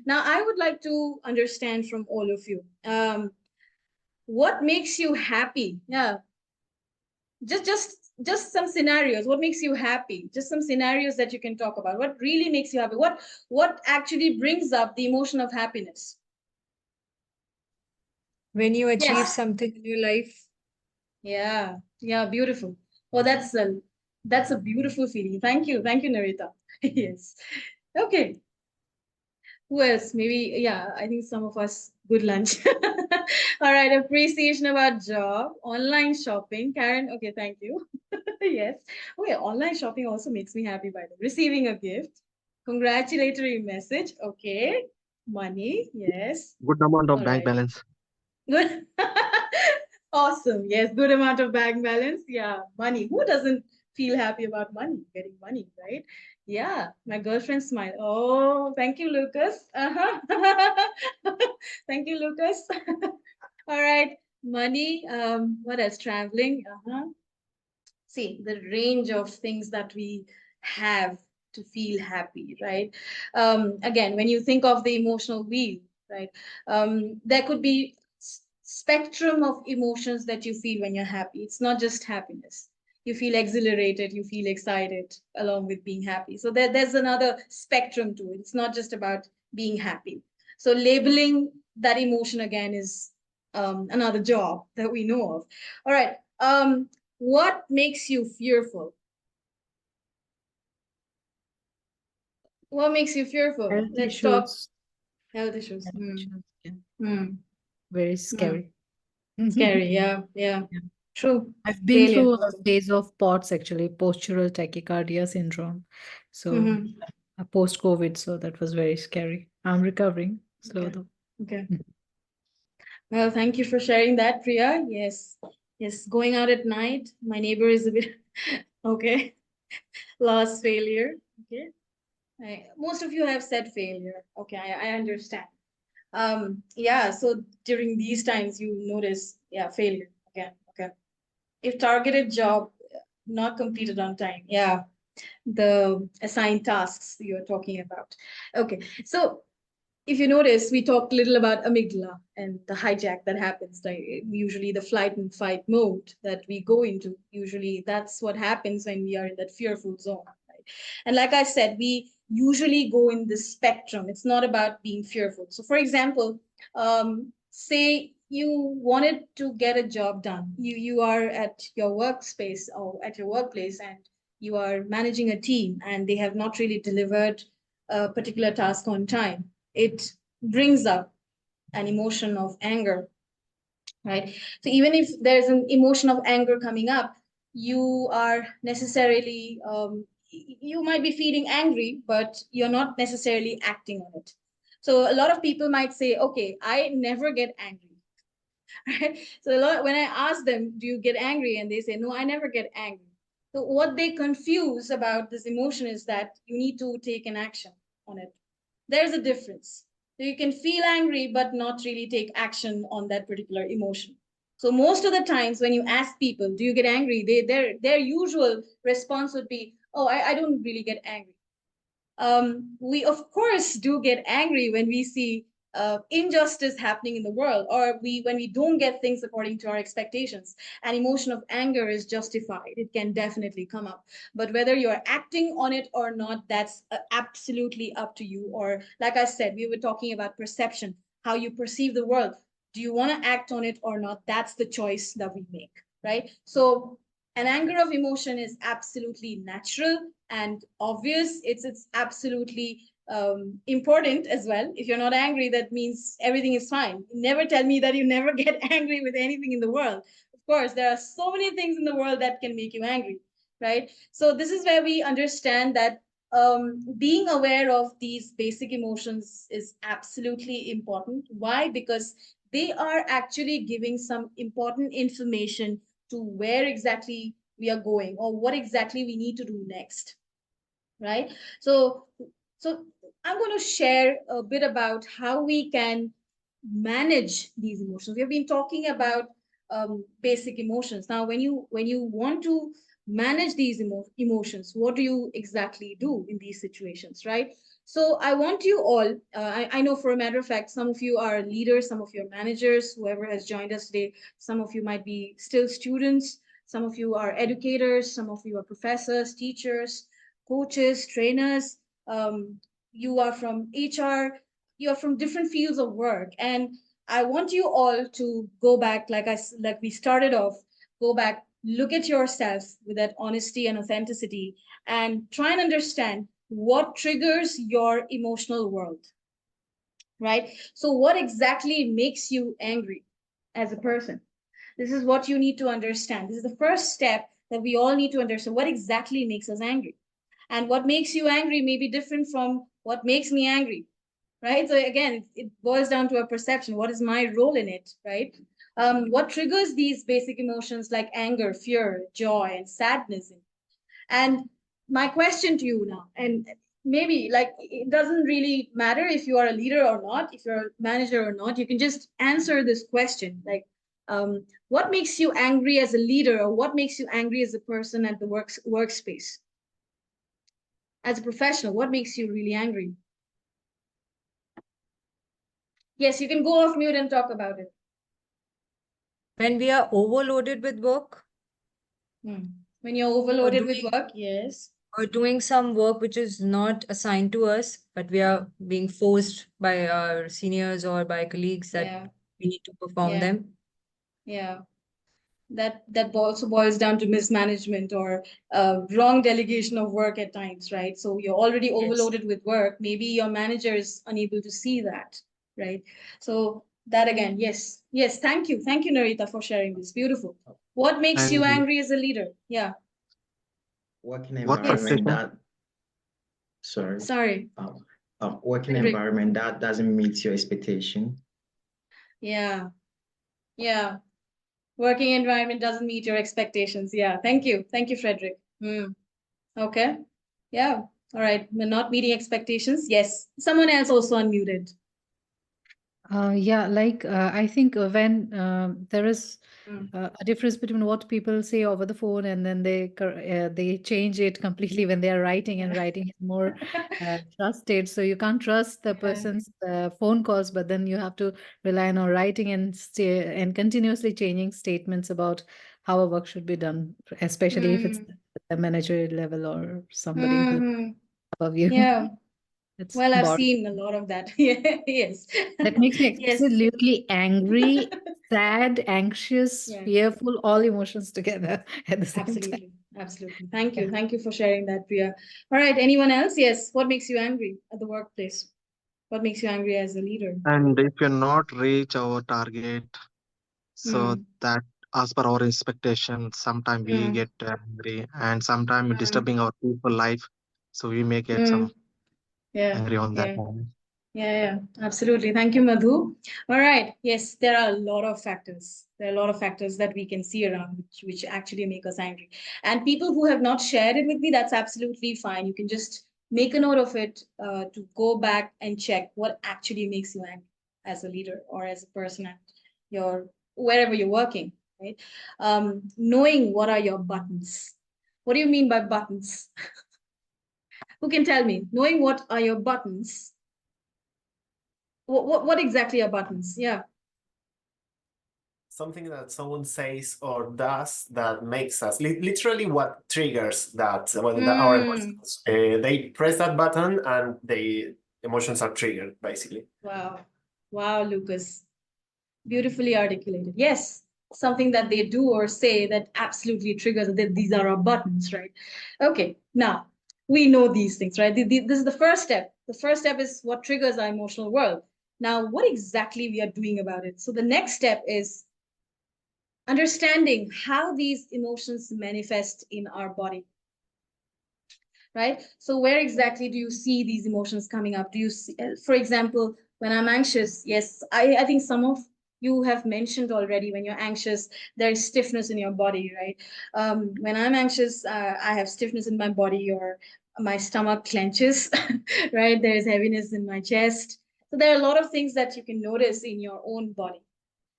Now, I would like to understand from all of you, what makes you happy? Yeah, just some scenarios. What makes you happy? Just some scenarios that you can talk about. What really makes you happy? What actually brings up the emotion of happiness? When you achieve Yes. something in your life. Yeah, yeah, beautiful. Well, that's a beautiful feeling. Thank you, Narita. Yes. Okay. Who else? Maybe, yeah, I think some of us, good lunch. All right, appreciation about job, online shopping. Karen, okay, thank you. Yes. Oh, yeah, online shopping also makes me happy, by the way. Receiving a gift, congratulatory message. Okay. Money, yes. Good amount of All bank right. balance. Good. Awesome. Yes, good amount of bank balance. Yeah, money. Who doesn't feel happy about money, getting money, right? Yeah, my girlfriend smiled. Oh, thank you, Lucas. Thank you, Lucas. All right, money. What else? Traveling. See, the range of things that we have to feel happy, right? Again, when you think of the emotional wheel, right? There could be spectrum of emotions that you feel when you're happy. It's not just happiness. You feel exhilarated, you feel excited along with being happy. So there's another spectrum to it. It's not just about being happy. So labeling that emotion again is another job that we know of. All right. What makes you fearful? What makes you fearful? Health Let's talk issues. health issues. Health issues, yeah. Hmm. Very scary. Scary. Yeah. Yeah. Yeah. True. I've been Failure. through a phase of POTS, actually, postural tachycardia syndrome. So Mhm. post-COVID, so that was very scary. I'm recovering slow Okay. though. Okay. Well, thank you for sharing that, Priya. Yes. Yes. Going out at night. My neighbor is a bit okay. Lost failure. Okay. Most of you have said failure. Okay, I understand. Yeah, so during these times you notice, yeah, failure again. Okay. If targeted job not completed on time, yeah, the assigned tasks you're talking about. Okay, so if you notice, we talked a little about amygdala and the hijack that happens, like usually the flight and fight mode that we go into. Usually that's what happens when we are in that fearful zone, right? And like I said, we usually go in this spectrum. It's not about being fearful. So for example, say you wanted to get a job done. You are at your workspace or at your workplace and you are managing a team and they have not really delivered a particular task on time. It brings up an emotion of anger, right? So even if there's an emotion of anger coming up, you are necessarily, you might be feeling angry, but you're not necessarily acting on it. So a lot of people might say, okay, I never get angry. Right? So a lot, when I ask them, do you get angry? And they say, no, I never get angry. So what they confuse about this emotion is that you need to take an action on it. There's a difference. So you can feel angry, but not really take action on that particular emotion. So most of the times when you ask people, do you get angry? Their usual response would be, oh, I don't really get angry. We of course do get angry when we see injustice happening in the world, or when we don't get things according to our expectations, an emotion of anger is justified. It can definitely come up. But whether you're acting on it or not, that's absolutely up to you. Or like I said, we were talking about perception, how you perceive the world. Do you want to act on it or not? That's the choice that we make, right? So an anger of emotion is absolutely natural and obvious. It's absolutely important as well. If you're not angry, that means everything is fine. Never tell me that you never get angry with anything in the world. Of course, there are so many things in the world that can make you angry, right? So this is where we understand that being aware of these basic emotions is absolutely important. Why? Because they are actually giving some important information to where exactly we are going or what exactly we need to do next, right? So I'm going to share a bit about how we can manage these emotions. We have been talking about basic emotions. Now, when you want to manage these emotions, what do you exactly do in these situations, right? So I want you all, I know for a matter of fact, some of you are leaders, some of you are managers, whoever has joined us today, some of you might be still students, some of you are educators, some of you are professors, teachers, coaches, trainers, you are from HR, you're from different fields of work. And I want you all to go back, like we started off, go back, look at yourself with that honesty and authenticity, and try and understand what triggers your emotional world, right? So what exactly makes you angry as a person? This is what you need to understand. This is the first step that we all need to understand. What exactly makes us angry? And what makes you angry may be different from what makes me angry, right? So again, it boils down to a perception. What is my role in it, right? What triggers these basic emotions like anger, fear, joy, and sadness? And my question to you now, and maybe like it doesn't really matter if you are a leader or not, if you're a manager or not, you can just answer this question like, what makes you angry as a leader, or what makes you angry as a person at the workspace? As a professional, what makes you really angry? Yes, you can go off mute and talk about it. When we are overloaded with work When you're or overloaded with doing work, yes. or doing some work which is not assigned to us, but we are being forced by our seniors or by colleagues that Yeah, we need to perform yeah, them. yeah. That also boils down to mismanagement or wrong delegation of work at times, right? So you're already Yes. overloaded with work. Maybe your manager is unable to see that, right? So that again, yes, yes. Thank you, Narita, for sharing this. Beautiful. What makes you And angry as a leader? Yeah. Working what Yes. environment frustration? that, sorry, Sorry. working Frederick. environment that doesn't meet your expectation. Yeah. Yeah. Working environment doesn't meet your expectations. Yeah. Thank you. Thank you, Frederick. Okay. Yeah. All right. We're not meeting expectations. Yes. Someone else also unmuted. Yeah, like I think when there is Mm. a difference between what people say over the phone and then they change it completely when they are writing, and Yeah. writing is more trusted. So you can't trust the Yeah. person's phone calls, but then you have to rely on writing and stay and continuously changing statements about how a work should be done, especially if it's Mm. a managerial level or somebody who's Mhm. above you. Yeah. It's Well, I've boring. seen a lot of that. Yeah. Yes. That makes me Yes. absolutely angry, sad, anxious, Yeah. fearful, all emotions together at the same time. Absolutely. Absolutely. Thank you. Yeah. Thank you for sharing that, Priya. All right. Anyone else? Yes. What makes you angry at the workplace? What makes you angry as a leader? And if you're not reach our target, so Hmm. that as per our expectation, sometimes we Hmm. get angry and sometimes Hmm. disturbing our people life. So we may get Hmm. some Yeah. angry on that Yeah. moment. Yeah, absolutely. Thank you, Madhu. All right. Yes, there are a lot of factors. There are a lot of factors that we can see around which actually make us angry. And people who have not shared it with me, that's absolutely fine. You can just make a note of it to go back and check what actually makes you angry as a leader or as a person at your wherever you're working, right? Knowing what are your buttons. What do you mean by buttons? Who can tell me? Knowing what are your buttons. What exactly are buttons? Yeah. Something that someone says or does that makes us literally what triggers that when our emotions they press that button and the emotions are triggered basically. Wow. Wow, Lucas. Beautifully articulated. Yes, something that they do or say that absolutely triggers that these are our buttons, right? Okay, now we know these things, right? This is the first step. The first step is what triggers our emotional world. Now, what exactly we are doing about it? So the next step is understanding how these emotions manifest in our body, right? So where exactly do you see these emotions coming up? Do you see, for example, when I'm anxious, yes, I think some of you have mentioned already when you're anxious, there is stiffness in your body, right? When I'm anxious, I have stiffness in my body or my stomach clenches, right? There is heaviness in my chest. So there are a lot of things that you can notice in your own body.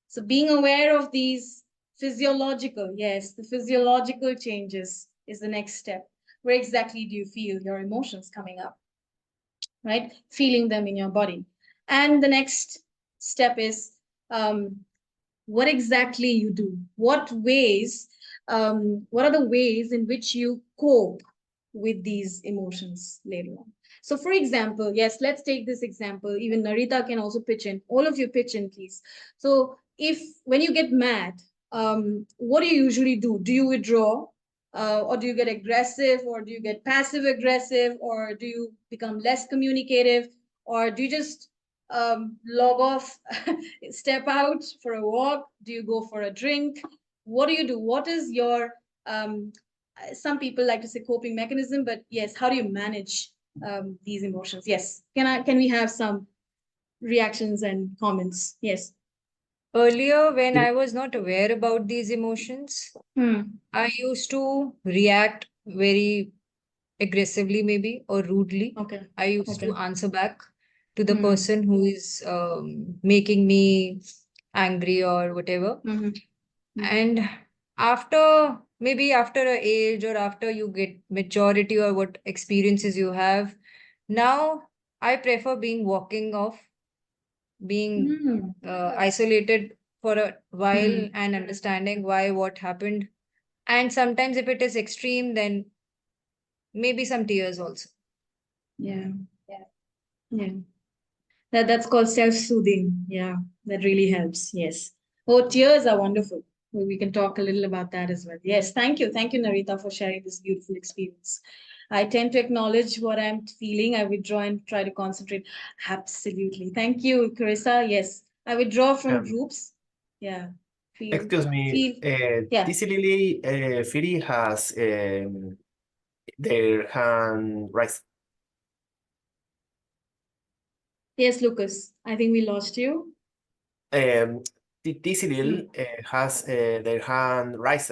So being aware of these physiological, yes, the physiological changes is the next step. Where exactly do you feel your emotions coming up, right? Feeling them in your body. And the next step is what exactly you do. What are the ways in which you cope with these emotions later on? So for example, yes, let's take this example. Even Narita can also pitch in. All of you pitch in, please. So if when you get mad, what do you usually do? Do you withdraw? Or do you get aggressive, or do you get passive aggressive, or do you become less communicative, or do you just log off, step out for a walk? Do you go for a drink? What do you do? What is your some people like to say coping mechanism, but yes, how do you manage these emotions? Yes, can we have some reactions and comments? Yes. Earlier, when I was not aware about these emotions, I used to react very aggressively, maybe, or rudely. Okay. I used to Okay. answer back to the person who is making me angry or whatever. And after maybe after a age or after you get maturity or what experiences you have, now I prefer being walking off, being isolated for a while and understanding why what happened. And sometimes if it is extreme, then maybe some tears also. Yeah. Yeah. That's called self-soothing. Yeah, that really helps. Yes. Oh, tears are wonderful. We can talk a little about that as well. Yes, thank you. Thank you, Narita, for sharing this beautiful experience. I tend to acknowledge what I'm feeling. I withdraw and try to concentrate. Absolutely. Thank you, Carissa. Yes. I withdraw from groups. Yeah. Excuse me, Yeah. Tizzy Lily Firi has their hand raised. Yes, Lucas. I think we lost you. Tizzy Lily has their hand raised.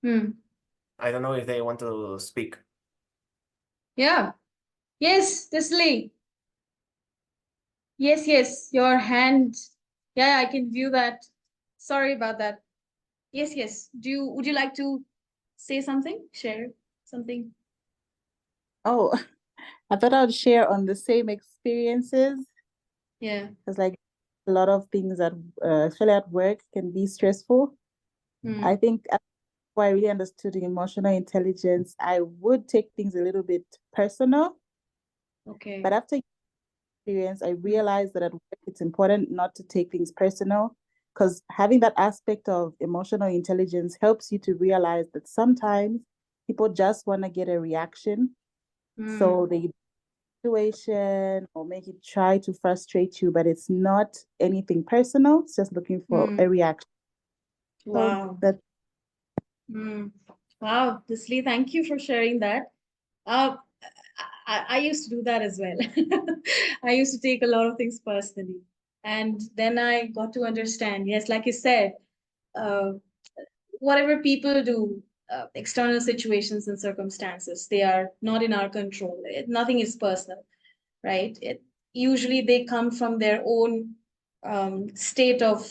I don't know if they want to speak. Yeah. Yes, Tisley. Yes, your hand. Yeah, I can view that. Sorry about that. Yes. Would you like to say something? Share something? Oh, I thought I'd share on the same experiences Yeah. because, like, a lot of things that, especially at work, can be stressful. I think before I really understood the emotional intelligence, I would take things a little bit personal. Okay. But after experience, I realized that at work, it's important not to take things personal because having that aspect of emotional intelligence helps you to realize that sometimes people just want to get a reaction. So they situation or make it try to frustrate you, but it's not anything personal. It's just looking for a reaction. Wow. So Wow, Tisley, thank you for sharing that. Uh, I used to do that as well. I used to take a lot of things personally. And then I got to understand, yes, like you said, uh, whatever people do, external situations and circumstances, they are not in our control. Nothing is personal, right? Usually they come from their own state of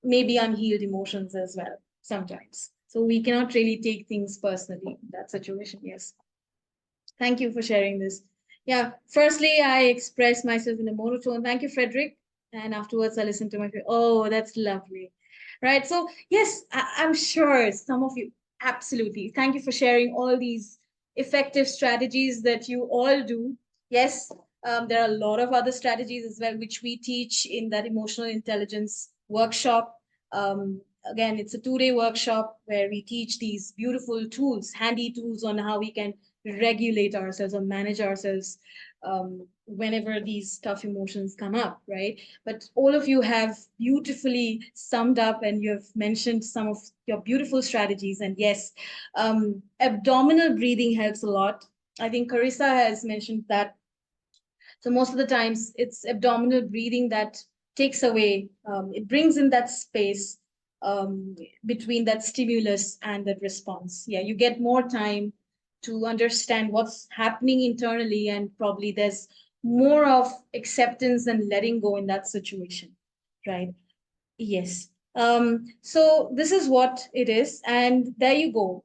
maybe unhealed emotions as well, sometimes. So we cannot really take things personally in that situation. Yes. Thank you for sharing this. Yeah, firstly, I express myself in a monotone. Thank you, Frederick. And afterwards, I listen to my friend. Oh, that's lovely. Right. So, yes, I'm sure some of you, absolutely. Thank you for sharing all these effective strategies that you all do. Yes, there are a lot of other strategies as well, which we teach in that emotional intelligence workshop. Again, it's a 2-day workshop where we teach these beautiful tools, handy tools on how we can regulate ourselves or manage ourselves whenever these tough emotions come up, right? But all of you have beautifully summed up and you have mentioned some of your beautiful strategies. And yes, abdominal breathing helps a lot. I think Carissa has mentioned that. So most of the times it's abdominal breathing that takes away, it brings in that space between that stimulus and that response. Yeah, you get more time to understand what's happening internally, and probably there's more of acceptance and letting go in that situation, right? Yes. So this is what it is, and there you go.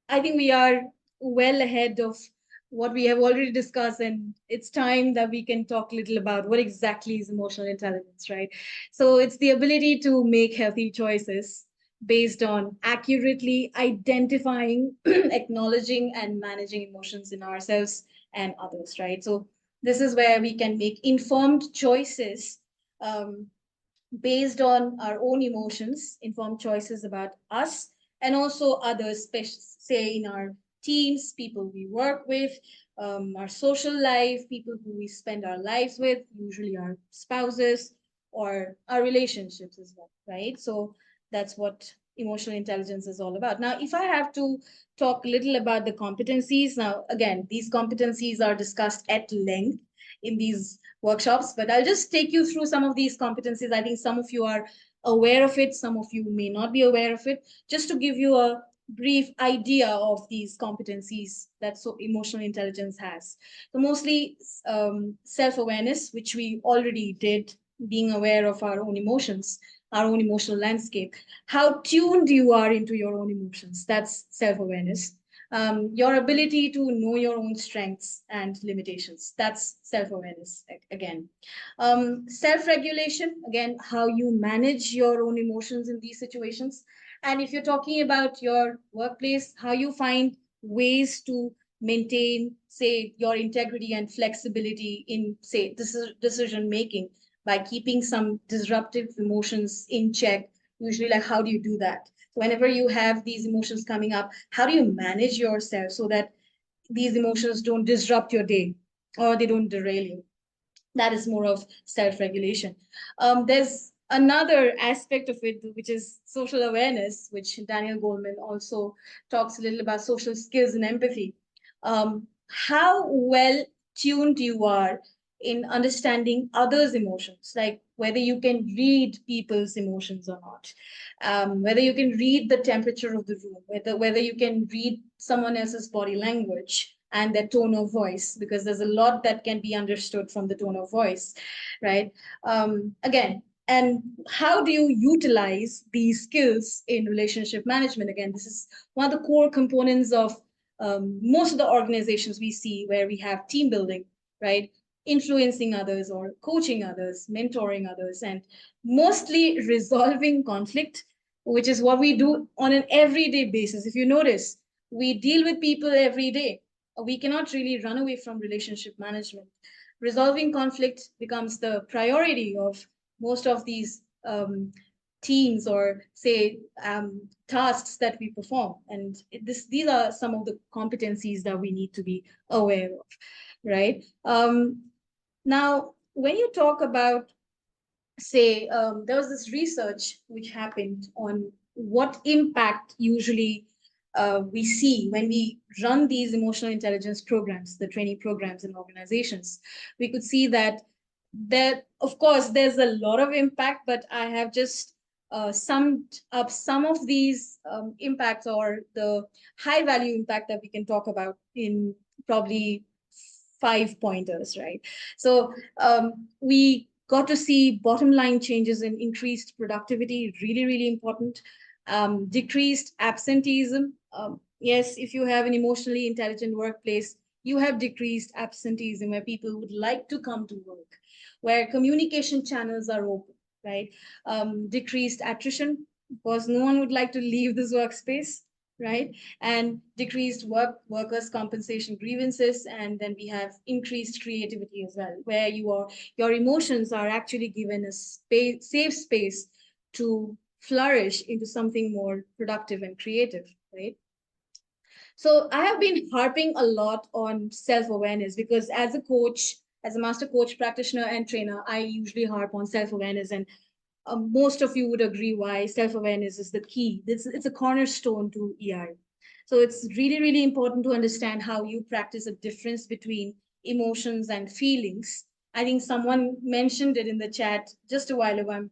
I think we are well ahead of what we have already discussed, and it's time that we can talk a little about what exactly is emotional intelligence, right? So it's the ability to make healthy choices based on accurately identifying, acknowledging, and managing emotions in ourselves and others, right? So this is where we can make informed choices based on our own emotions, informed choices about us and also others, say in our teams, people we work with, our social life, people who we spend our lives with, usually our spouses or our relationships as well, right? So that's what emotional intelligence is all about. Now, if I have to talk a little about the competencies, now again, these competencies are discussed at length in these workshops, but I'll just take you through some of these competencies. I think some of you are aware of it, some of you may not be aware of it, just to give you a brief idea of these competencies that so emotional intelligence has. So mostly self-awareness, which we already did, being aware of our own emotions, our own emotional landscape, how tuned you are into your own emotions, that's self-awareness. Your ability to know your own strengths and limitations. That's self-awareness again. Self-regulation, again, how you manage your own emotions in these situations. And if you're talking about your workplace, how you find ways to maintain, say, your integrity and flexibility in, say, decision making by keeping some disruptive emotions in check. Usually, like, how do you do that? Whenever you have these emotions coming up, how do you manage yourself so that these emotions don't disrupt your day or they don't derail you? That is more of self-regulation. There's another aspect of it, which is social awareness, which Daniel Goleman also talks a little about, social skills and empathy. How well tuned you are in understanding others' emotions, like whether you can read people's emotions or not, whether you can read the temperature of the room, whether you can read someone else's body language and their tone of voice, because there's a lot that can be understood from the tone of voice, right? Again, and how do you utilize these skills in relationship management? Again, this is one of the core components of most of the organizations we see where we have team building, right? Influencing others or coaching others, mentoring others, and mostly resolving conflict, which is what we do on an everyday basis. If you notice, we deal with people every day. We cannot really run away from relationship management. Resolving conflict becomes the priority of most of these teams or say tasks that we perform. And these are some of the competencies that we need to be aware of, right? Now, when you talk about, say, there was this research which happened on what impact usually we see when we run these emotional intelligence programs, the training programs in organizations. We could see that of course, there's a lot of impact, but I have just summed up some of these impacts or the high value impact that we can talk about in probably 5 pointers, right? So we got to see bottom line changes in increased productivity, really, really important. Decreased absenteeism. Yes, if you have an emotionally intelligent workplace, You have decreased absenteeism where people would like to come to work, where communication channels are open, right? Decreased attrition because no one would like to leave this workspace, right? And decreased workers' compensation grievances, and then we have increased creativity as well, where your emotions are actually given a safe space to flourish into something more productive and creative, right? So I have been harping a lot on self-awareness because as a coach, as a master coach, practitioner, and trainer, I usually harp on self-awareness, and most of you would agree why self-awareness is the key. It's a cornerstone to EI. So it's really, really important to understand how you practice a difference between emotions and feelings. I think someone mentioned it in the chat just a while ago.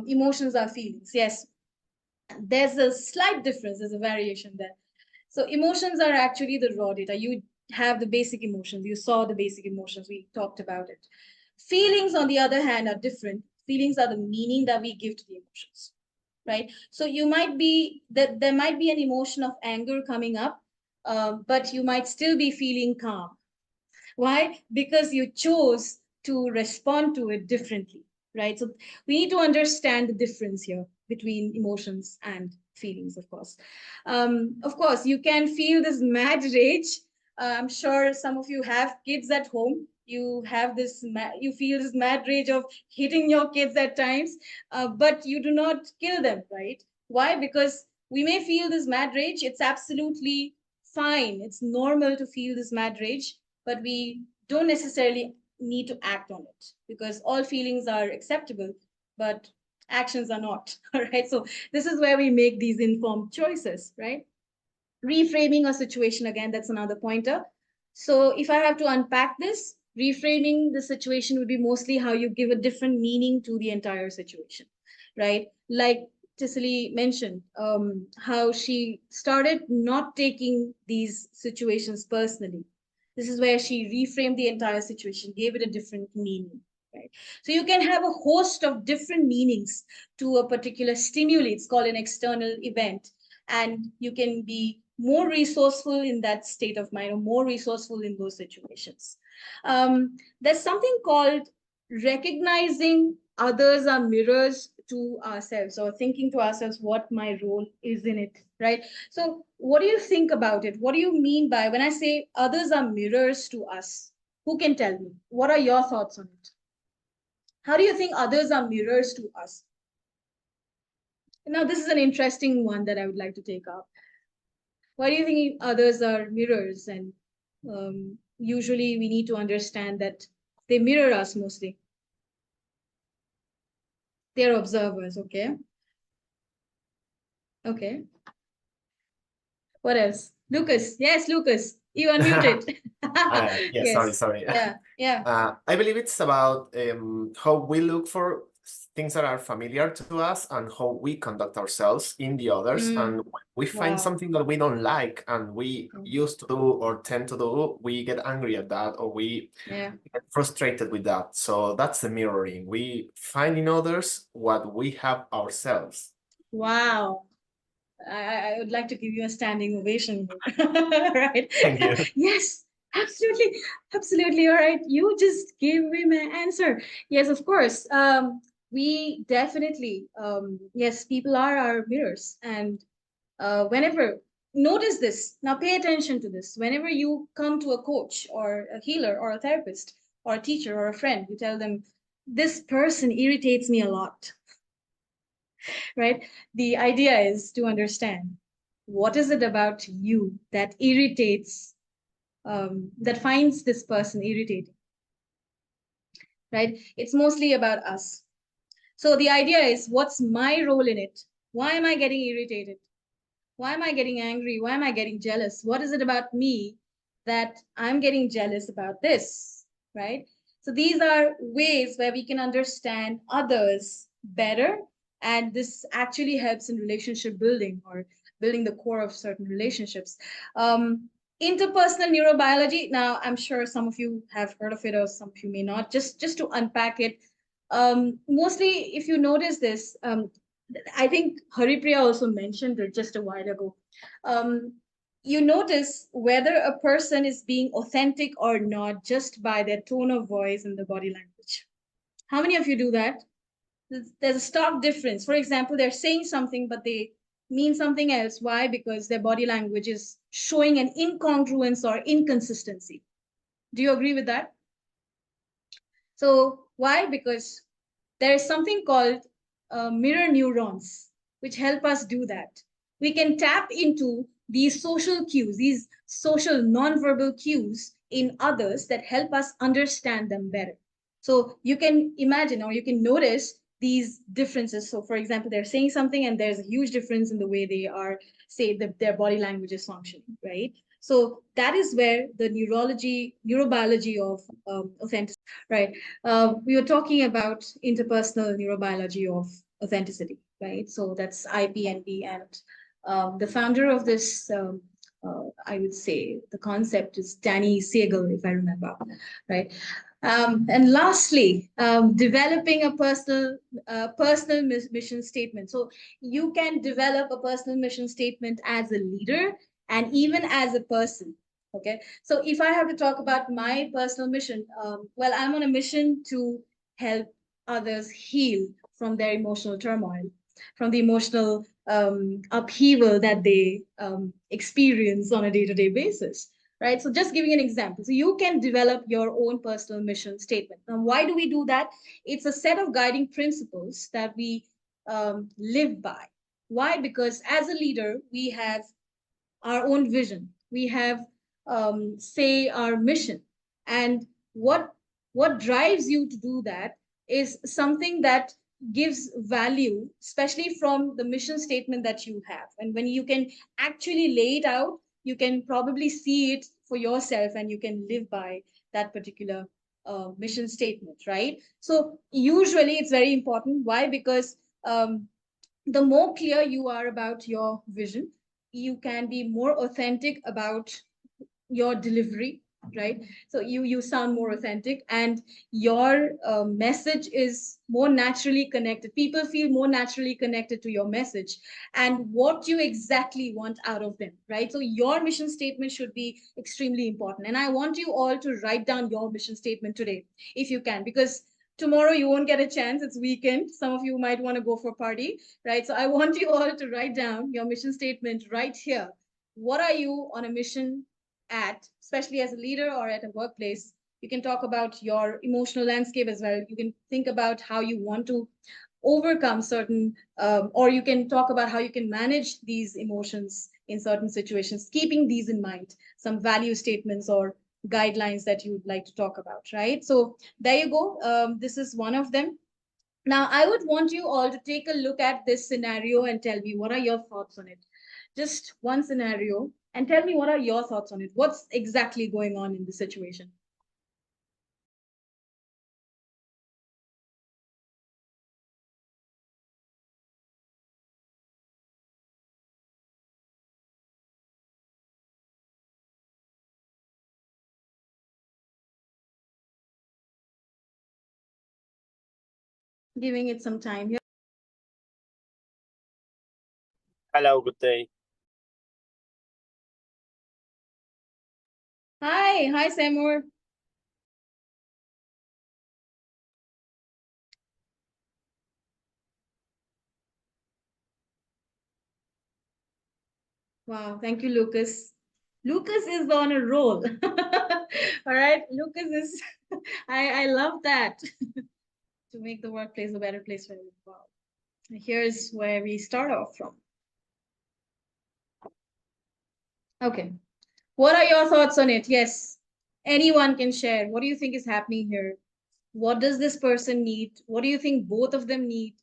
Emotions are feelings. Yes, there's a slight difference. There's a variation there. So emotions are actually the raw data. You have the basic emotions. You saw the basic emotions. We talked about it. Feelings, on the other hand, are different. Feelings are the meaning that we give to the emotions, right? So you might be that there might be an emotion of anger coming up, but you might still be feeling calm. Why? Because you chose to respond to it differently, right? So we need to understand the difference here between emotions and feelings, of course. Of course, you can feel this mad rage. I'm sure some of you have kids at home. You have this, you feel this mad rage of hitting your kids at times, but you do not kill them, right? Why? Because we may feel this mad rage. It's absolutely fine. It's normal to feel this mad rage, but we don't necessarily need to act on it because all feelings are acceptable, but actions are not. All right. So this is where we make these informed choices, right? Reframing a situation, again, that's another pointer. So if I have to unpack this, reframing the situation would be mostly how you give a different meaning to the entire situation, right? Like Cicely mentioned, how she started not taking these situations personally. This is where she reframed the entire situation, gave it a different meaning, right? So you can have a host of different meanings to a particular stimuli. It's called an external event. And you can be more resourceful in that state of mind or more resourceful in those situations. There's something called recognizing others are mirrors to ourselves or thinking to ourselves what my role is in it, right? So what do you think about it? What do you mean by when I say others are mirrors to us? Who can tell me? What are your thoughts on it? How do you think others are mirrors to us? Now, this is an interesting one that I would like to take up. Why do you think others are mirrors? And usually we need to understand that they mirror us mostly. They're observers, okay? Okay. What else? Lucas. Yes, Lucas. You unmuted. Yeah, Yes. sorry. Yeah. I believe it's about how we look for things that are familiar to us and how we conduct ourselves in the others. And when we find Wow. something that we don't like and we used to do or tend to do, we get angry at that or we get frustrated with that. So that's the mirroring. We find in others what we have ourselves. Wow. I would like to give you a standing ovation. Right? Thank you. Yes, absolutely. Absolutely. All right. You just gave me my answer. Yes, of course. We definitely, yes, people are our mirrors. And whenever, notice this, now pay attention to this. Whenever you come to a coach or a healer or a therapist or a teacher or a friend, you tell them, this person irritates me a lot. Right? The idea is to understand what is it about you that irritates, that finds this person irritating, right? It's mostly about us. So the idea is, what's my role in it? Why am I getting irritated? Why am I getting angry? Why am I getting jealous? What is it about me that I'm getting jealous about this, right? So these are ways where we can understand others better. And this actually helps in relationship building or building the core of certain relationships. Interpersonal neurobiology. Now, I'm sure some of you have heard of it or some of you may not. Just to unpack it, mostly if you notice this, I think Haripriya also mentioned it just a while ago. you notice whether a person is being authentic or not just by their tone of voice and the body language. How many of you do that? There's a stark difference. For example, they're saying something, but they mean something else. Why? Because their body language is showing an incongruence or inconsistency. Do you agree with that? So why? Because there is something called mirror neurons, which help us do that. We can tap into these social cues, these social nonverbal cues in others that help us understand them better. So you can imagine or you can notice these differences. So for example, they're saying something and there's a huge difference in the way they are, say, their body language is functioning, right? So that is where the neurobiology of authenticity, right? We were talking about interpersonal neurobiology of authenticity, right? So that's IPNB, and the founder of this, I would say, the concept is Danny Siegel, if I remember, right? And lastly, developing a personal mission statement. So you can develop a personal mission statement as a leader and even as a person. Okay, so if I have to talk about my personal mission, well, I'm on a mission to help others heal from their emotional turmoil, from the emotional upheaval that they experience on a day-to-day basis, right? So just giving an example. So you can develop your own personal mission statement. Now, why do we do that? It's a set of guiding principles that we live by. Why? Because as a leader, we have our own vision. We have, say, our mission. And what drives you to do that is something that gives value, especially from the mission statement that you have. And when you can actually lay it out, you can probably see it for yourself and you can live by that particular mission statement, right? So usually it's very important. Why? Because the more clear you are about your vision, you can be more authentic about your delivery, right? So you sound more authentic and your message is more naturally connected. People feel more naturally connected to your message and what you exactly want out of them, right? So your mission statement should be extremely important, and I want you all to write down your mission statement today if you can, because tomorrow you won't get a chance. It's weekend. Some of you might want to go for a party, right? So I want you all to write down your mission statement right here. What are you on a mission at, especially as a leader or at a workplace? You can talk about your emotional landscape as well. You can think about how you want to overcome certain, or you can talk about how you can manage these emotions in certain situations, keeping these in mind, some value statements or guidelines that you would like to talk about, right? So there you go. This is one of them. Now, I would want you all to take a look at this scenario and tell me what are your thoughts on it. Just one scenario and tell me what are your thoughts on it. What's exactly going on in the situation? Giving it some time here. Hello, good day. Hi, Samur. Wow, thank you, Lucas. Lucas is on a roll. All right, Lucas is, I love that. To make the workplace a better place for everyone. Wow. Here's where we start off from. Okay, what are your thoughts on it? Yes, anyone can share. What do you think is happening here? What does this person need? What do you think both of them need?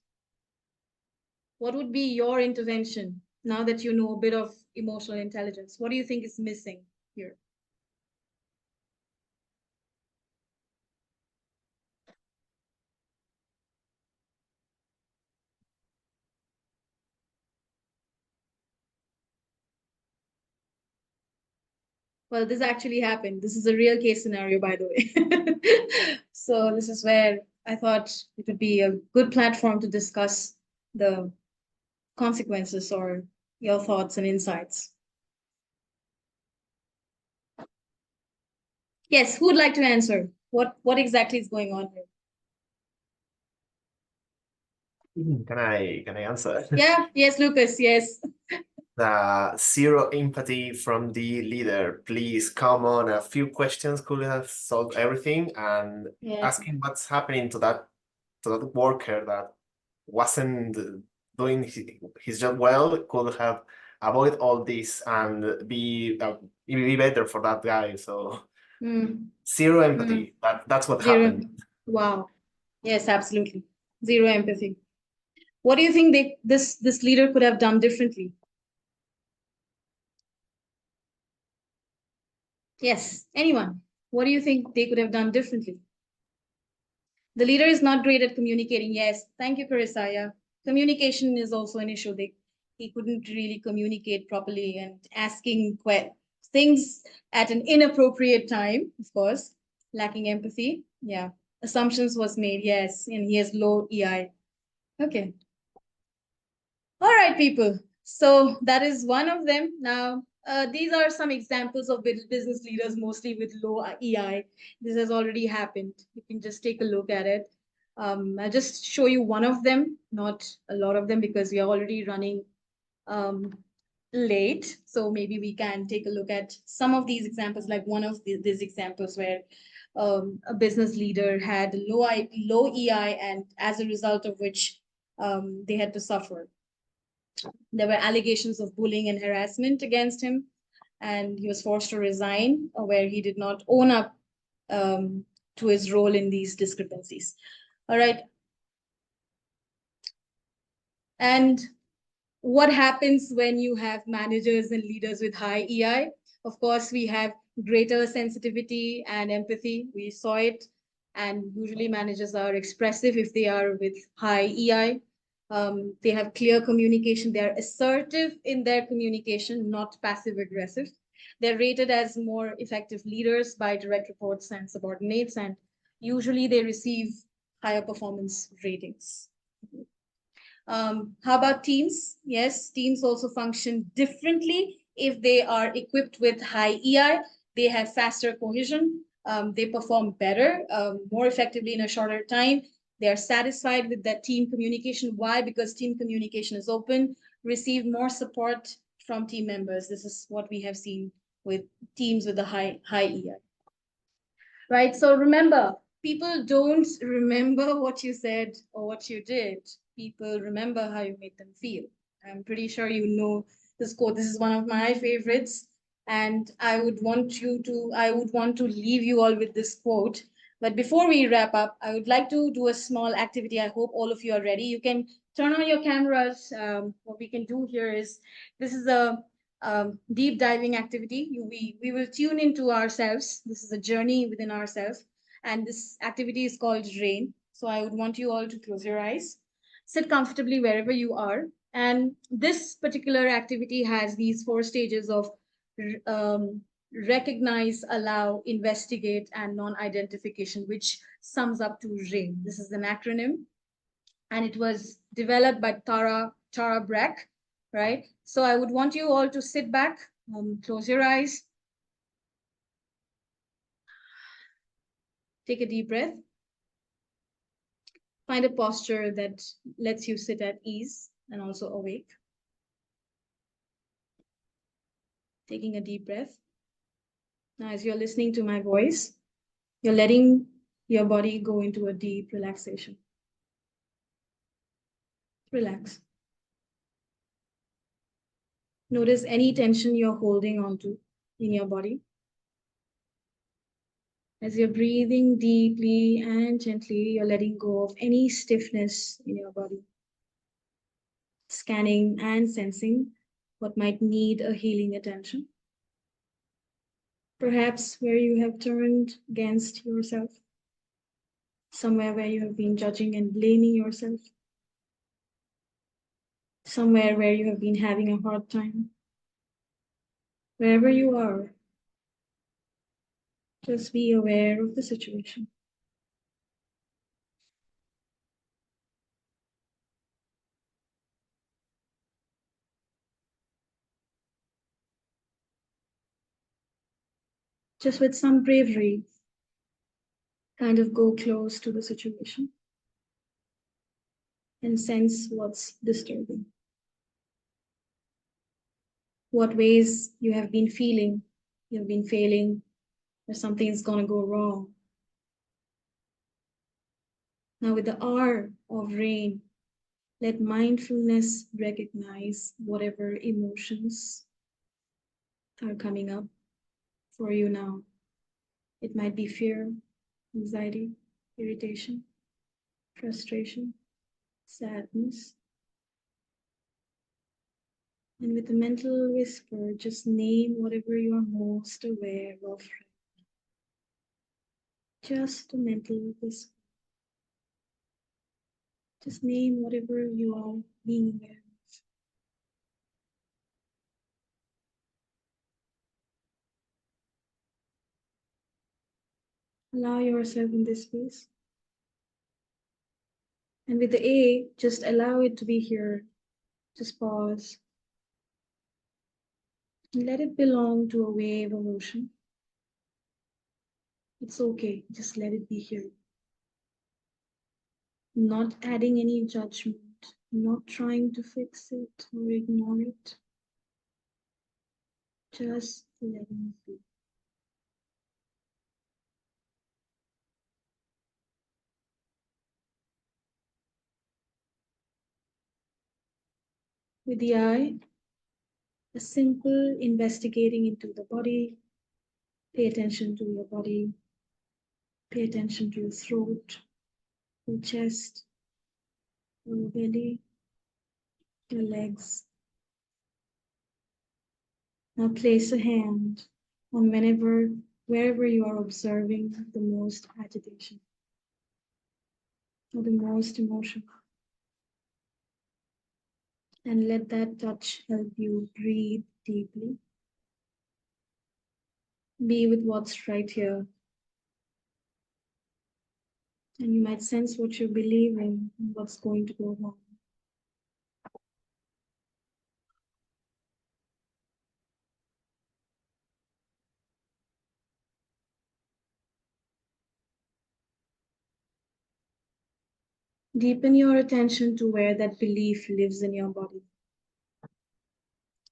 What would be your intervention now that you know a bit of emotional intelligence? What do you think is missing here? Well, this actually happened. This is a real case scenario, by the way. So this is where I thought it would be a good platform to discuss the consequences or your thoughts and insights. Yes, who would like to answer? What exactly is going on here? Can I answer? Yeah, yes, Lucas, yes. The zero empathy from the leader. Please come on. A few questions could have solved everything, and Yeah. asking what's happening to that worker that wasn't doing his job well could have avoid all this and be better for that guy. So zero empathy. That's what Zero. happened. Wow. Yes, absolutely. Zero empathy. What do you think this leader could have done differently? Yes, anyone. What do you think they could have done differently? The leader is not great at communicating. Yes, thank you, Carissa. Yeah. Communication is also an issue. He couldn't really communicate properly and asking things at an inappropriate time, of course, lacking empathy. Yeah. Assumptions was made. Yes. And he has low EI. Okay. All right, people. So that is one of them. Now, these are some examples of business leaders, mostly with low EI. This has already happened. You can just take a look at it. I'll just show you one of them, not a lot of them, because we are already running late. So maybe we can take a look at some of these examples, like one of these examples where a business leader had low EI, and as a result of which they had to suffer. There were allegations of bullying and harassment against him, and he was forced to resign, where he did not own up to his role in these discrepancies. All right. And what happens when you have managers and leaders with high EI? Of course, we have greater sensitivity and empathy. We saw it. And usually managers are expressive if they are with high EI. They have clear communication. They're assertive in their communication, not passive aggressive. They're rated as more effective leaders by direct reports and subordinates, and usually they receive higher performance ratings. How about teams? Yes, teams also function differently if they are equipped with high EI. They have faster cohesion. They perform better, more effectively in a shorter time. They are satisfied with that team communication. Why? Because team communication is open, receive more support from team members. This is what we have seen with teams with a high EI. Right? So remember, people don't remember what you said or what you did. People remember how you made them feel. I'm pretty sure you know this quote. This is one of my favorites. And I would want to leave you all with this quote. But before we wrap up, I would like to do a small activity. I hope all of you are ready. You can turn on your cameras. What we can do here is, this is a deep diving activity. We will tune into ourselves. This is a journey within ourselves. And this activity is called RAIN. So I would want you all to close your eyes, sit comfortably wherever you are. And this particular activity has these 4 stages of recognize, allow, investigate, and non-identification, which sums up to RAIN. This is an acronym, and it was developed by Tara Brach, right? So I would want you all to sit back, close your eyes, take a deep breath, find a posture that lets you sit at ease and also awake. Taking a deep breath. Now, as you're listening to my voice, you're letting your body go into a deep relaxation. Relax. Notice any tension you're holding onto in your body. As you're breathing deeply and gently, you're letting go of any stiffness in your body. Scanning and sensing what might need a healing attention. Perhaps where you have turned against yourself. Somewhere where you have been judging and blaming yourself. Somewhere where you have been having a hard time. Wherever you are, just be aware of the situation. just with some bravery, kind of go close to the situation and sense what's disturbing. What ways you have been feeling, you've been failing, or something's gonna go wrong. Now with the R of rain, let mindfulness recognize whatever emotions are coming up for you now. It might be fear, anxiety, irritation, frustration, sadness. And with the mental whisper, just name whatever you are most aware of. Just a mental whisper. Just name whatever you are being aware of. Allow yourself in this space. And with the A, just allow it to be here. Just pause. And let it belong to a wave of emotion. It's okay, just let it be here. Not adding any judgment, not trying to fix it or ignore it. Just letting it be. With the eye, a simple investigating into the body. Pay attention to your body. Pay attention to your throat, your chest, your belly, your legs. Now place a hand on wherever you are observing the most agitation or the most emotion. And let that touch help you breathe deeply. Be with what's right here. And you might sense what you're believing and what's going to go wrong. Deepen your attention to where that belief lives in your body.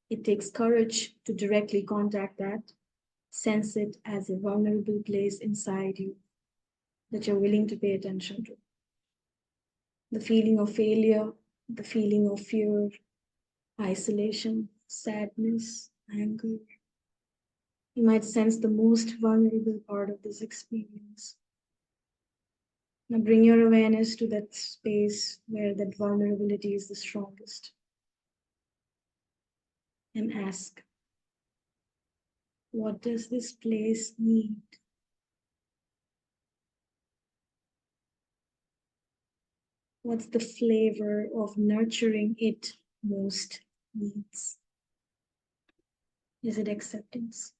It takes courage to directly contact that, sense it as a vulnerable place inside you that you're willing to pay attention to. The feeling of failure, the feeling of fear, isolation, sadness, anger. You might sense the most vulnerable part of this experience. Now bring your awareness to that space where that vulnerability is the strongest. And ask, what does this place need? What's the flavor of nurturing it most needs? Is it acceptance?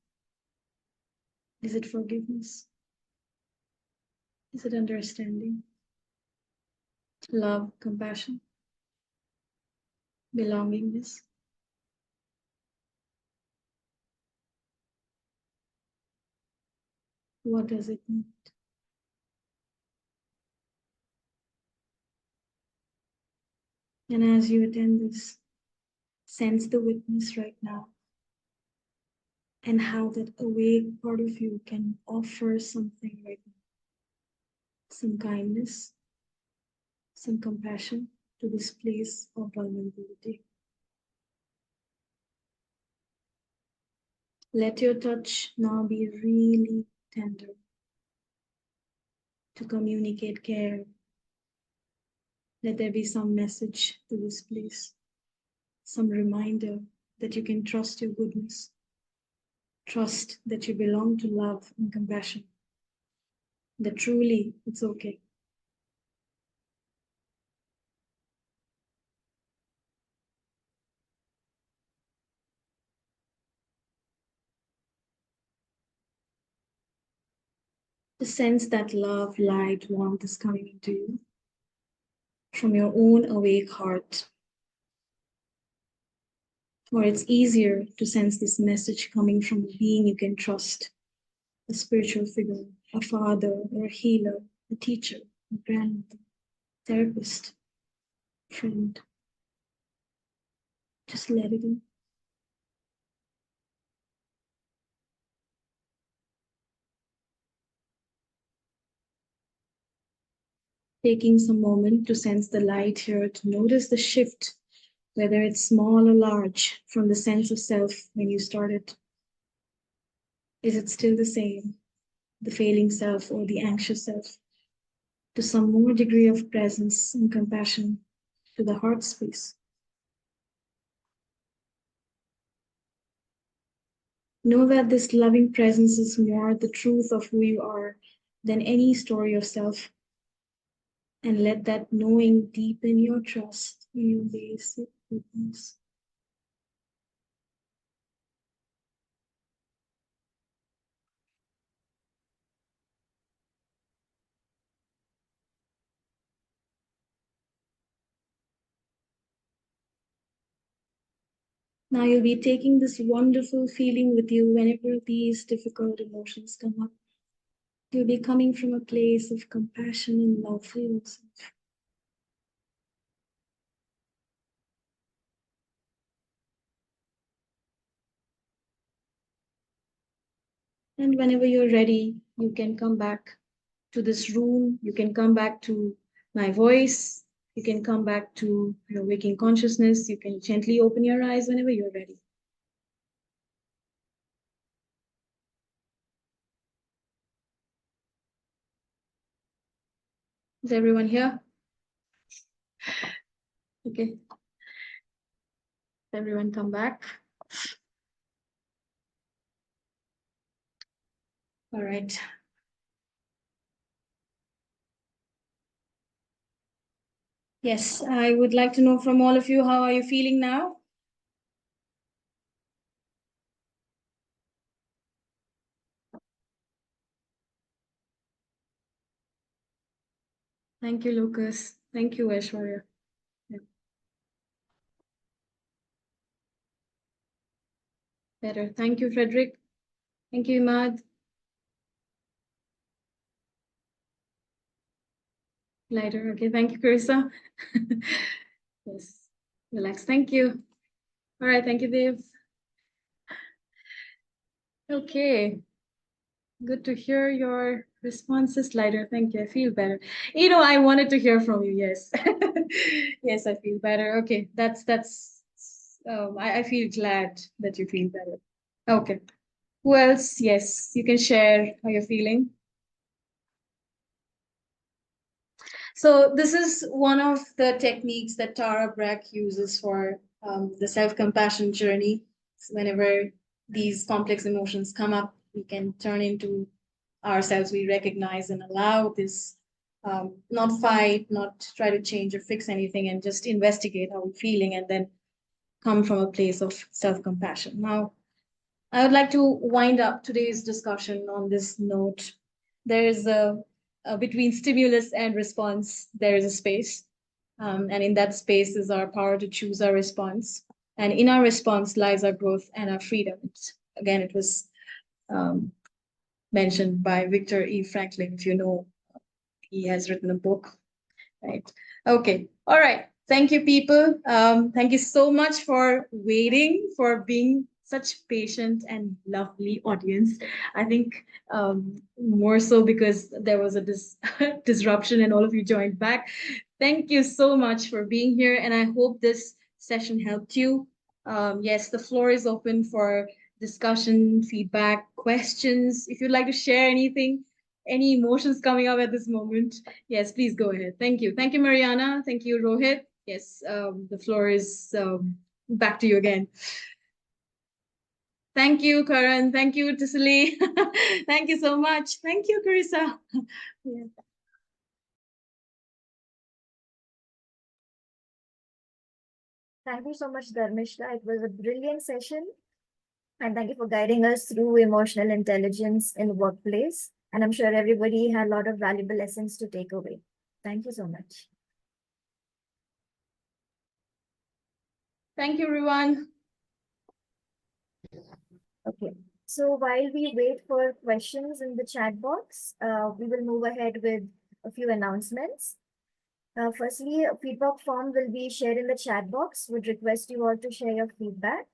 Is it forgiveness? Is it understanding? Love, compassion, belongingness? What does it need? And as you attend this, sense the witness right now and how that awake part of you can offer something right now. Some kindness, some compassion to this place of vulnerability. Let your touch now be really tender to communicate care. Let there be some message to this place, some reminder that you can trust your goodness, trust that you belong to love and compassion, that truly it's okay. To sense that love, light, warmth is coming into you from your own awake heart. Or it's easier to sense this message coming from a being you can trust, a spiritual figure, a father or a healer, a teacher, a grandmother, therapist, friend. Just let it in. Taking some moment to sense the light here, to notice the shift, whether it's small or large, from the sense of self when you started. Is it still the same, the failing self or the anxious self? To some more degree of presence and compassion to the heart space. Know that this loving presence is more the truth of who you are than any story of self. And let that knowing deepen your trust in your basic goodness. Now you'll be taking this wonderful feeling with you whenever these difficult emotions come up. You'll be coming from a place of compassion and love for yourself. And whenever you're ready, you can come back to this room. You can come back to my voice. You can come back to your waking consciousness. You can gently open your eyes whenever you're ready. Is everyone here? Okay. Everyone come back. All right. Yes, I would like to know from all of you, how are you feeling now? Thank you, Lucas. Thank you, Aishwarya. Yeah. Better. Thank you, Frederick. Thank you, Imad. Lighter. Okay. Thank you, Carissa. Yes. Relax. Thank you. All right. Thank you, Dave. Okay. Good to hear your responses, lighter. Thank you. I feel better. You know, I wanted to hear from you. Yes. Yes, I feel better. Okay. I feel glad that you feel better. Okay. Who else? Yes, you can share how you're feeling. So this is one of the techniques that Tara Brach uses for the self-compassion journey. So whenever these complex emotions come up, we can turn into ourselves. We recognize and allow this, not fight, not try to change or fix anything, and just investigate how we're feeling and then come from a place of self-compassion. Now, I would like to wind up today's discussion on this note. There is between stimulus and response, there is a space. And in that space is our power to choose our response. And in our response lies our growth and our freedom. Again, it was mentioned by Viktor E. Franklin. If you know, he has written a book, right? Okay, all right. Thank you, people. Thank you so much for waiting, for being such patient and lovely audience. I think more so because there was a disruption and all of you joined back. Thank you so much for being here, and I hope this session helped you. Yes, the floor is open for discussion, feedback, questions. If you'd like to share anything, any emotions coming up at this moment, yes, please go ahead. Thank you. Thank you, Mariana. Thank you, Rohit. Yes, the floor is back to you again. Thank you, Karan. Thank you, Tisali. Thank you so much. Thank you, Carissa. Yeah. Thank you so much, Dharmishta. It was a brilliant session. And thank you for guiding us through emotional intelligence in the workplace. And I'm sure everybody had a lot of valuable lessons to take away. Thank you so much. Thank you, everyone. Okay. So while we wait for questions in the chat box, we will move ahead with a few announcements. Firstly, a feedback form will be shared in the chat box. Would request you all to share your feedback.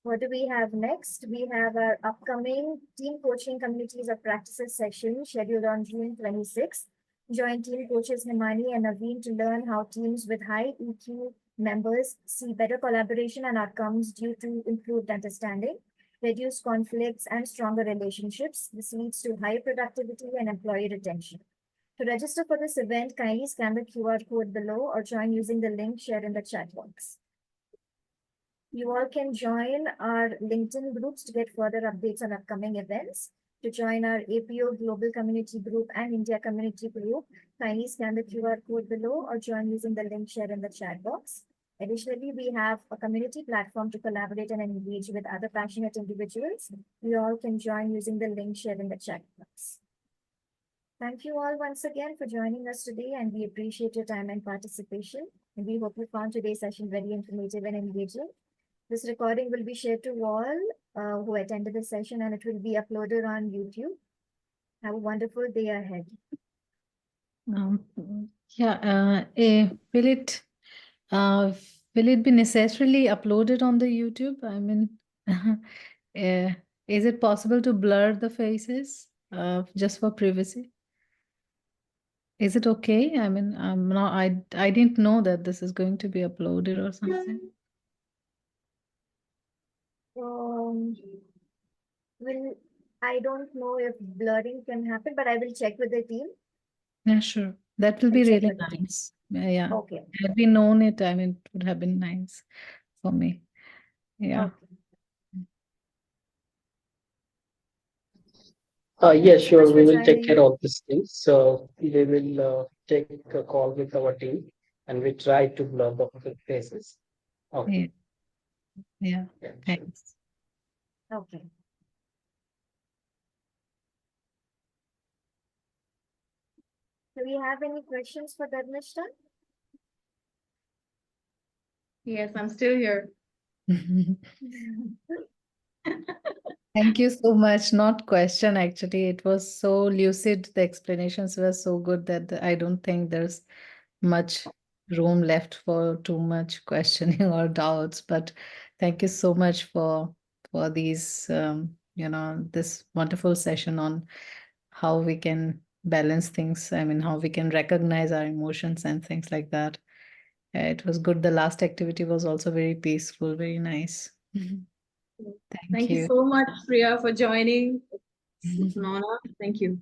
What do we have next? We have our upcoming team coaching communities of practices session scheduled on June 26th. Join team coaches Himani and Naveen to learn how teams with high EQ members see better collaboration and outcomes due to improved understanding, reduced conflicts, and stronger relationships. This leads to higher productivity and employee retention. To register for this event, kindly scan the QR code below or join using the link shared in the chat box. You all can join our LinkedIn groups to get further updates on upcoming events. To join our APO Global Community Group and India Community Group, kindly scan the QR code below or join using the link shared in the chat box. Additionally, we have a community platform to collaborate and engage with other passionate individuals. You all can join using the link shared in the chat box. Thank you all once again for joining us today, and we appreciate your time and participation. And we hope you found today's session very informative and engaging. This recording will be shared to all who attended the session, and it will be uploaded on YouTube. Have a wonderful day ahead. Will it be necessarily uploaded on the YouTube? I mean, is it possible to blur the faces just for privacy? Is it okay? I mean, I didn't know that this is going to be uploaded or something. Well, I don't know if blurring can happen, but I will check with the team. Yeah, sure. That will be I'll check really with the team. nice. Yeah. Okay. Had we known it, I mean, it would have been nice for me. Yeah. Okay. Yes, sure. Much We for will take care joining. of these things. So we will take a call with our team and we try to blur the faces. Okay. Yeah. Yeah, sure. Thanks. Okay. Do we have any questions for Dharmishta? Yes, I'm still here. Thank you so much. Not question, actually. It was so lucid. The explanations were so good that I don't think there's much room left for too much questioning or doubts. But thank you so much for these this wonderful session on how we can balance things. I mean, how we can recognize our emotions and things like that. It was good. The last activity was also very peaceful, very nice. Thank you you. so much, Priya, for joining. It's an honor. Thank you.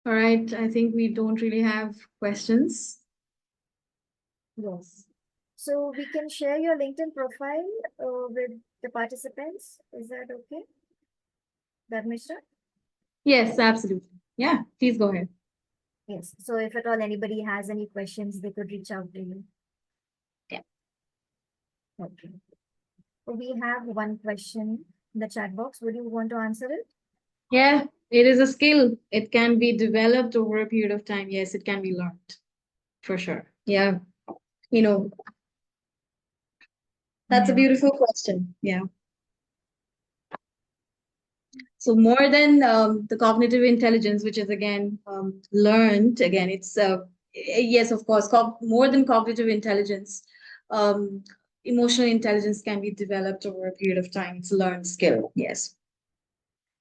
All right, I think we don't really have questions. Yes. So we can share your LinkedIn profile with the participants. Is that okay? Dharmishta? Yes, absolutely. Yeah, please go ahead. Yes. So if at all anybody has any questions, they could reach out to you. Yeah. Okay. We have one question in the chat box. Would you want to answer it? Yeah, it is a skill. It can be developed over a period of time. Yes, it can be learned for sure. Yeah. That's a beautiful question. Yeah. So more than the cognitive intelligence, which is again learned, again, it's yes, of course, more than cognitive intelligence, emotional intelligence can be developed over a period of time. It's a learned skill. Yes.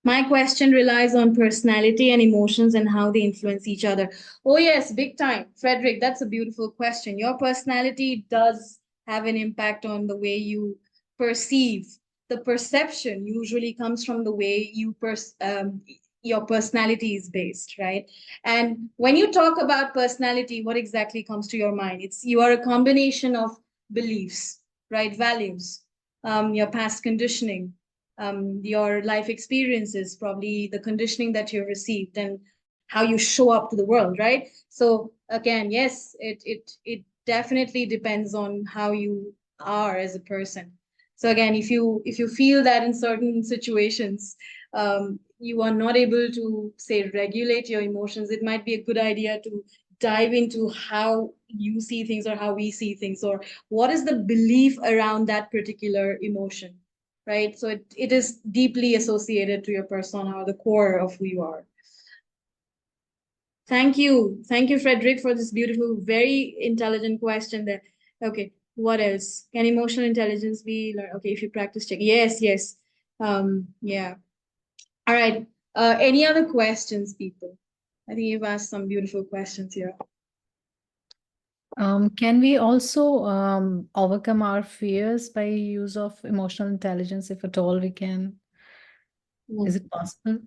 My question relies on personality and emotions and how they influence each other. Oh, yes, big time. Frederick, that's a beautiful question. Your personality does have an impact on the way you perceive. The perception usually comes from the way your personality is based, right? And when you talk about personality, what exactly comes to your mind? You are a combination of beliefs, right? Values, your past conditioning, your life experiences, probably the conditioning that you've received, and how you show up to the world, right? So again, yes, it definitely depends on how you are as a person. So again, if you feel that in certain situations you are not able to, say, regulate your emotions, it might be a good idea to dive into how you see things or how we see things, or what is the belief around that particular emotion, right? So it is deeply associated to your persona or the core of who you are. Thank you, Frederick, for this beautiful, very intelligent question there. Okay, what else? Can emotional intelligence be learned? Okay, if you practice check. Yes, yes. Yeah. All right. Any other questions, people? I think you've asked some beautiful questions here. Can we also overcome our fears by use of emotional intelligence, if at all we can? Is it possible?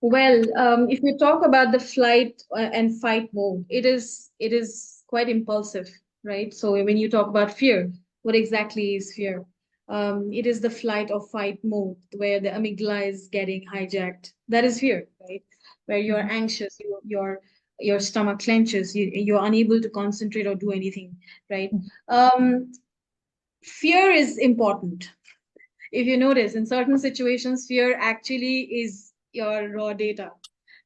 Well, if you talk about the flight and fight mode, it is quite impulsive, right? So when you talk about fear, what exactly is fear? It is the flight or fight mode where the amygdala is getting hijacked. That is fear, right? Where you're anxious, your stomach clenches, you're unable to concentrate or do anything, right? Fear is important. If you notice, in certain situations, fear actually is your raw data,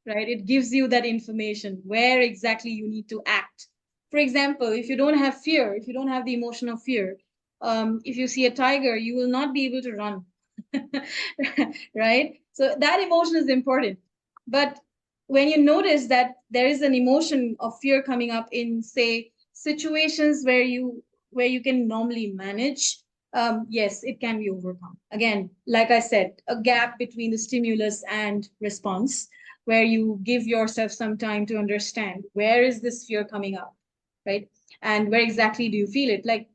right? It gives you that information where exactly you need to act. For example, if you don't have fear, if you don't have the emotion of fear, if you see a tiger, you will not be able to run, right? So that emotion is important. But when you notice that there is an emotion of fear coming up in, say, situations where you can normally manage, yes, it can be overcome. Again, like I said, a gap between the stimulus and response, where you give yourself some time to understand where is this fear coming up, right? And where exactly do you feel it? Like,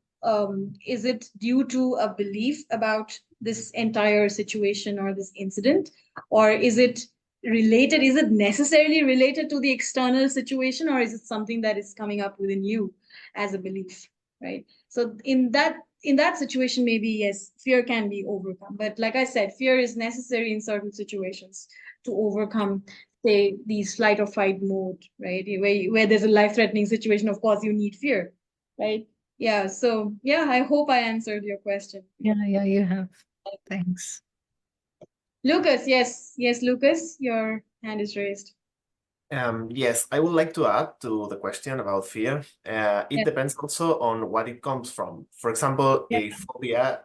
is it due to a belief about this entire situation or this incident? Or is it related? Is it necessarily related to the external situation? Or is it something that is coming up within you as a belief, right? So in that situation, maybe yes, fear can be overcome. But like I said, fear is necessary in certain situations to overcome, say, these flight or fight mode, right? Where there's a life-threatening situation, of course, you need fear, right? Yeah. So yeah, I hope I answered your question. Yeah, you have. Thanks. Lucas, yes, Lucas, your hand is raised. Yes, I would like to add to the question about fear. It depends also on what it comes from. For example, a phobia,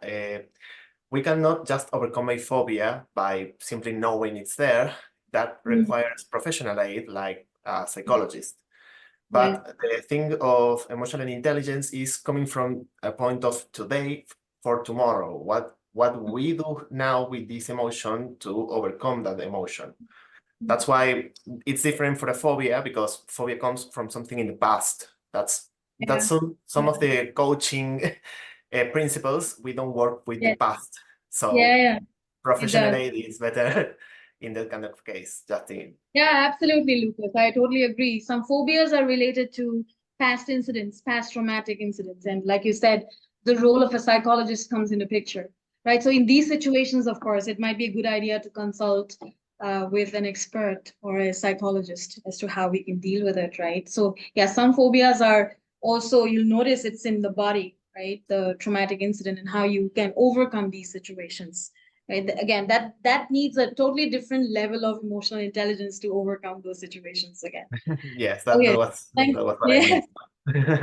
we cannot just overcome a phobia by simply knowing it's there. That requires professional aid, like a psychologist. But the thing of emotional intelligence is coming from a point of today for tomorrow. What we do now with this emotion to overcome that emotion. That's why it's different for a phobia, because phobia comes from something in the past. That's some of the coaching principles. We don't work with the past. So professional aid is better in that kind of case, Justin. Yeah, absolutely, Lucas. I totally agree. Some phobias are related to past incidents, past traumatic incidents. And like you said, the role of a psychologist comes into picture, right? So in these situations, of course, it might be a good idea to consult with an expert or a psychologist as to how we can deal with it, right? So yeah, some phobias are also, you'll notice it's in the body, right? The traumatic incident and how you can overcome these situations. Right? Again, that needs a totally different level of emotional intelligence to overcome those situations again. Yes, that was what I meant.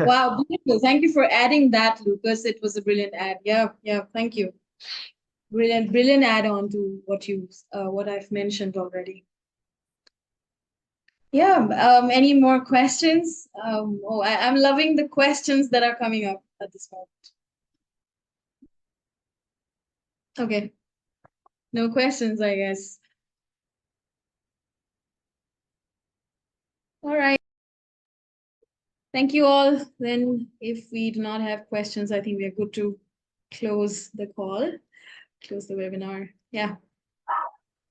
Wow, beautiful. Thank you for adding that, Lucas. It was a brilliant add. Yeah, thank you. Brilliant add-on to what I've mentioned already. Yeah, any more questions? I'm loving the questions that are coming up at this moment. Okay. No questions, I guess. All right. Thank you all. Then if we do not have questions, I think we are good to close the call, close the webinar. Yeah.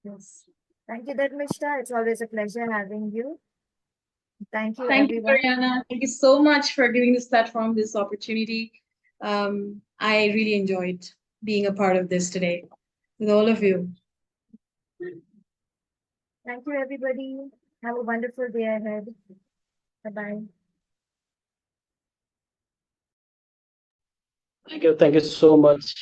Yes. Thank you, Dharmishta. It's always a pleasure having you. Thank you, Thank everyone. you, Mariana. Thank you so much for giving this platform, this opportunity. I really enjoyed being a part of this today. with all of you. Thank you, everybody. Have a wonderful day ahead. Bye-bye. Thank you so much.